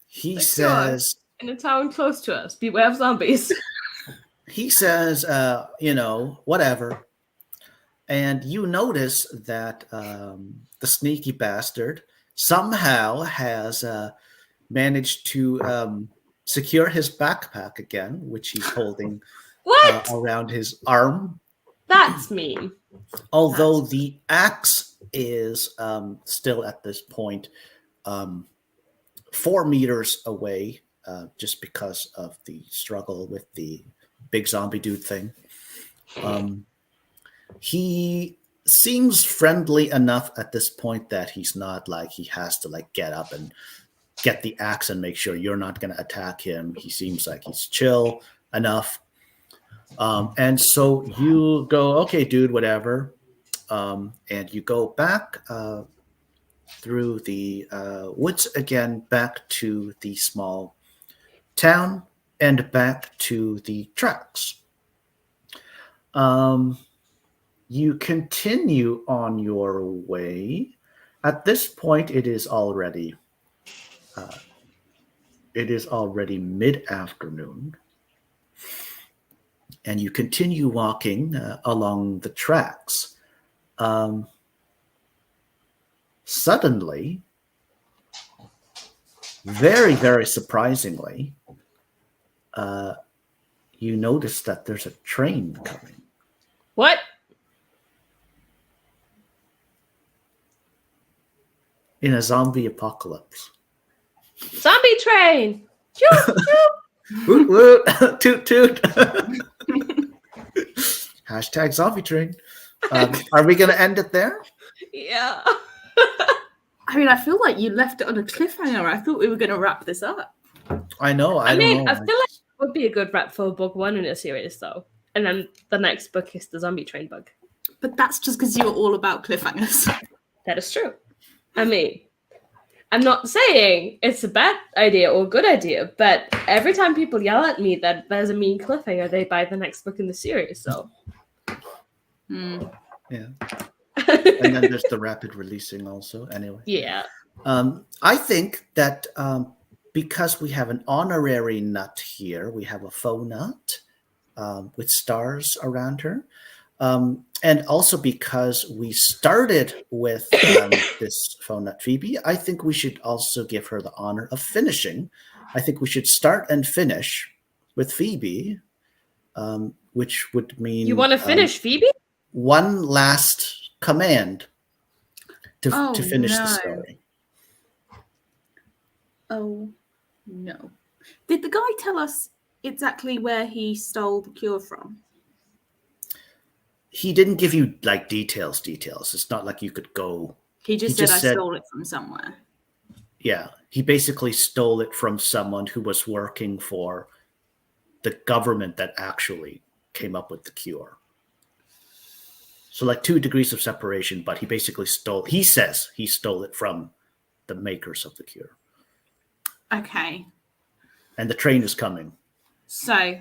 He says... In a town close to us, beware of zombies. He says, whatever. And you notice that the sneaky bastard somehow has managed to secure his backpack again, which he's holding around his arm. That's mean. Although the axe is still at this point 4 meters away, just because of the struggle with the big zombie dude thing. He seems friendly enough at this point that he's not like he has to get up and get the axe and make sure you're not going to attack him. He seems like he's chill enough. And so you go, okay, dude, whatever. And you go back through the woods again, back to the small town and back to the tracks. You continue on your way. At this point, it is already mid-afternoon, and you continue walking along the tracks. Suddenly, very, very surprisingly, you notice that there's a train coming. What? In a zombie apocalypse. Zombie train! Choo, choo. Woot, woot. Toot, toot. Hashtag zombie train. Are we going to end it there? Yeah. I mean, I feel like you left it on a cliffhanger. I thought we were going to wrap this up. I know. I mean, don't know. I feel like it would be a good wrap for book 1 in a series, though. And then the next book is the zombie train book. But that's just because you're all about cliffhangers. That is true. I mean, I'm not saying it's a bad idea or a good idea, but every time people yell at me that there's a mean cliffhanger, they buy the next book in the series, so. Yeah. And then there's the rapid releasing also, anyway. Yeah. I think that because we have an honorary nut here, we have a faux nut with stars around her. And also because we started with this faux nut Phoebe, I think we should also give her the honor of finishing. I think we should start and finish with Phoebe, which would mean... You want to finish Phoebe? One last command to finish the story. Oh, no. Did the guy tell us exactly where he stole the cure from? He didn't give you like details. It's not like you could go. He just said, I stole it from somewhere. Yeah. He basically stole it from someone who was working for the government that actually came up with the cure. So like 2 degrees of separation, but he basically he says he stole it from the makers of the cure. Okay. And the train is coming. So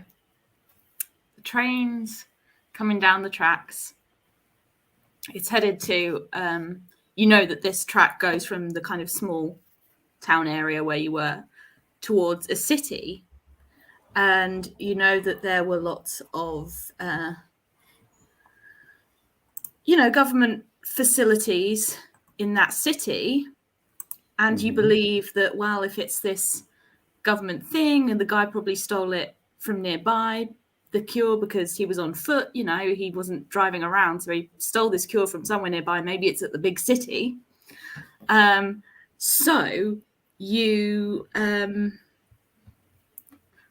the train's coming down the tracks. It's headed to, you know that this track goes from the kind of small town area where you were towards a city. And you know that there were lots of, government facilities in that city. And you believe that, well, if it's this government thing and the guy probably stole it from nearby, the cure, because he was on foot, he wasn't driving around. So he stole this cure from somewhere nearby. Maybe it's at the big city. So you run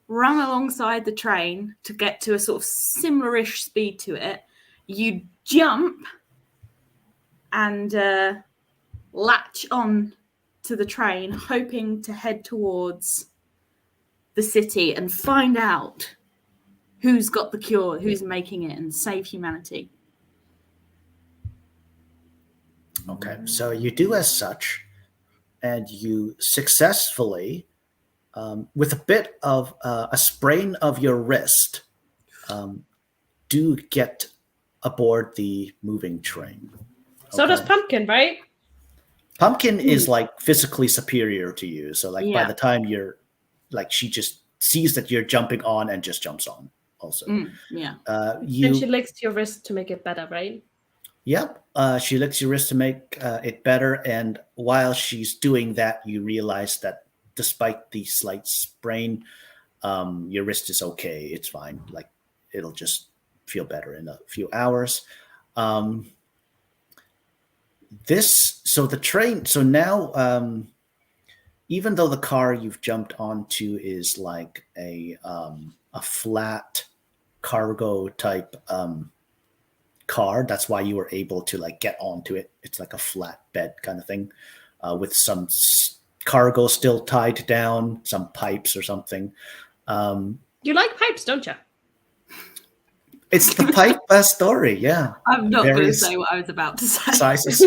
alongside the train to get to a sort of similar-ish speed to it. You jump and latch on to the train, hoping to head towards the city and find out who's got the cure, who's making it, and save humanity. Okay, so you do as such, and you successfully, with a bit of a sprain of your wrist, do get aboard the moving train. So does Pumpkin, right? Pumpkin is like physically superior to you. So like by the time you're like, she just sees that you're jumping on and just jumps on also. And she licks your wrist to make it better, right? Yep. She licks your wrist to make it better. And while she's doing that, you realize that despite the slight sprain, your wrist is okay. It's fine. Like it'll just feel better in a few hours. So now, even though the car you've jumped onto is like a flat cargo type car, that's why you were able to like get onto it. It's like a flat bed kind of thing, with some cargo still tied down, some pipes or something. You like pipes, don't you? It's the pipe story, yeah. I'm not going to say what I was about to say. Sizes.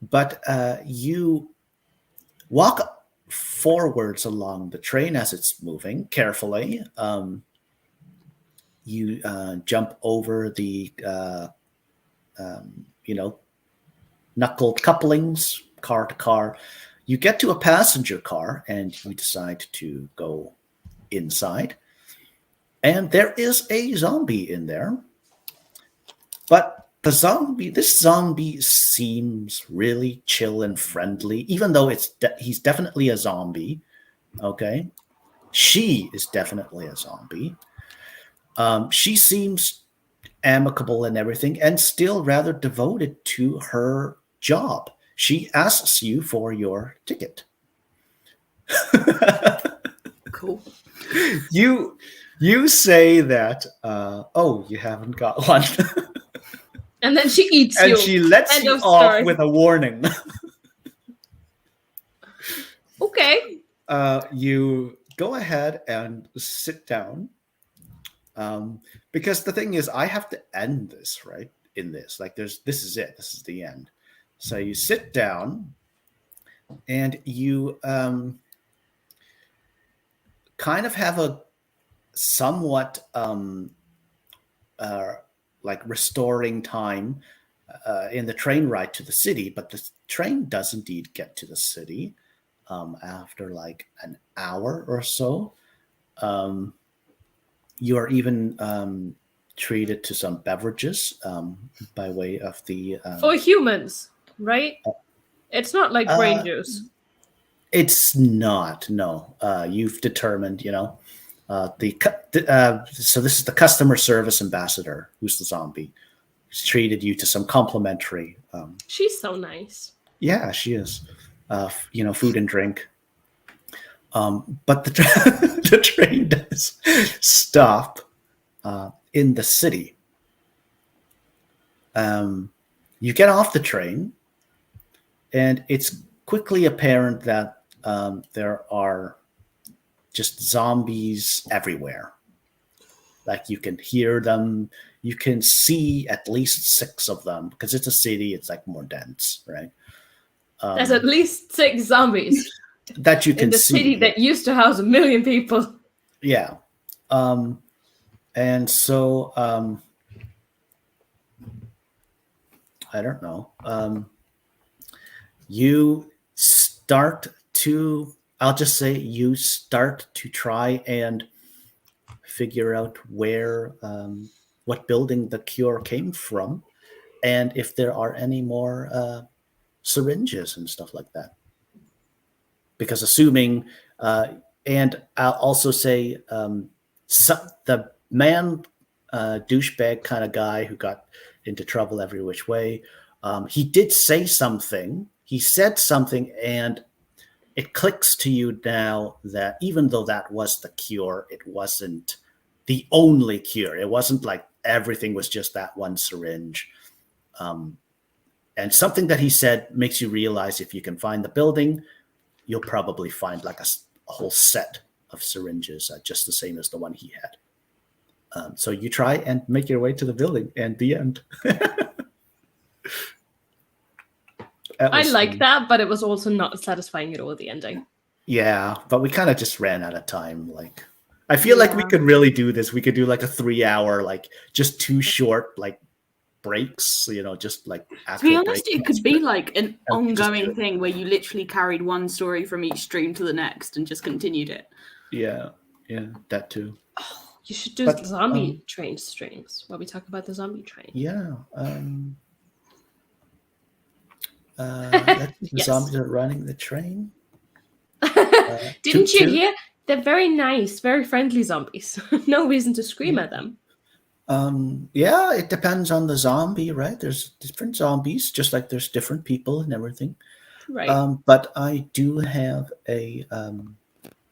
But you walk forwards along the train as it's moving carefully. You jump over the, knuckled couplings, car to car. You get to a passenger car and you decide to go inside. And there is a zombie in there. But this zombie seems really chill and friendly, even though he's definitely a zombie. Okay. She is definitely a zombie. She seems amicable and everything, and still rather devoted to her job. She asks you for your ticket. Cool. You say that, oh, you haven't got one. And then she eats you. And she lets End you of off story. with a warning. Okay. You go ahead and sit down. Because the thing is, I have to end this, right? In this. Like this is it. This is the end. So you sit down and you kind of have a somewhat like restoring time in the train ride to the city, but the train does indeed get to the city after like an hour or so. You are even treated to some beverages by way of the For humans, right? It's not like brain juice. It's not. No, you've determined. So this is the customer service ambassador, who's the zombie. She's treated you to some complimentary. She's so nice. Yeah, she is. Food and drink. But the train does stop in the city. You get off the train, and it's quickly apparent that there are just zombies everywhere. Like you can hear them, you can see at least 6 of them because it's a city. It's like more dense, right? There's at least 6 zombies that you can in the see. City that used to house 1 million people. Yeah, and so I don't know. You start to. I'll just say you start to try and figure out where, what building the cure came from, and if there are any more syringes and stuff like that. Because assuming, and I'll also say, the man, douchebag kind of guy who got into trouble every which way, he did say something. He said something, and it clicks to you now that even though that was the cure, it wasn't the only cure. It wasn't like everything was just that one syringe. And something that he said makes you realize if you can find the building, you'll probably find like a whole set of syringes, just the same as the one he had. So you try and make your way to the building, and the end. I like that, but it was also not satisfying at all, the ending. Yeah, but we kind of just ran out of time. Like, I feel like we could really do this. We could do like a 3-hour, like just 2 short, like breaks, just like. To be honest, it could be like an ongoing thing where you literally carried one story from each stream to the next and just continued it. Yeah, that too. Oh, you should do the zombie train streams where we talk about the zombie train. Yeah. The yes. Zombies are running the train. Didn't you hear? They're very nice, very friendly zombies. No reason to scream at them. Yeah, it depends on the zombie, right? There's different zombies, just like there's different people and everything. Right. But I do have a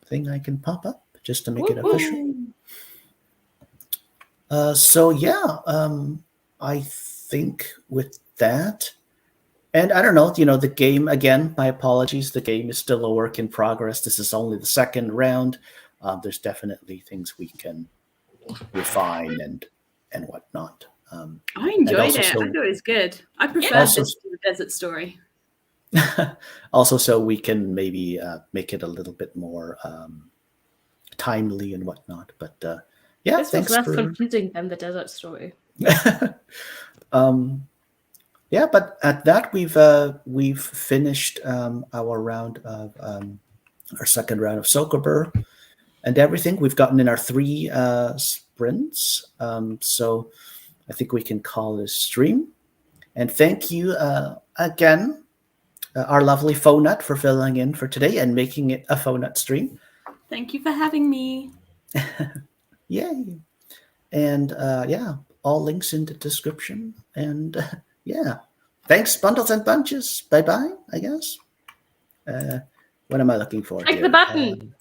thing I can pop up just to make it official. So yeah, I think with that. And I don't know, the game, again, my apologies, the game is still a work in progress. This is only the second round. There's definitely things we can refine and whatnot. I enjoyed it. I thought it was good. I prefer this to the desert story. Also, so we can maybe make it a little bit more timely and whatnot. But yeah, this was less confusing than the desert story. Yeah, but at that we've finished our round of our second round of Socaber and everything. We've gotten in our 3 sprints, so I think we can call this stream. And thank you again, our lovely fauxnut, for filling in for today and making it a fauxnut stream. Thank you for having me. Yay! And yeah, all links in the description. And yeah, thanks, bundles and bunches. Bye-bye, I guess. What am I looking for? Click the button.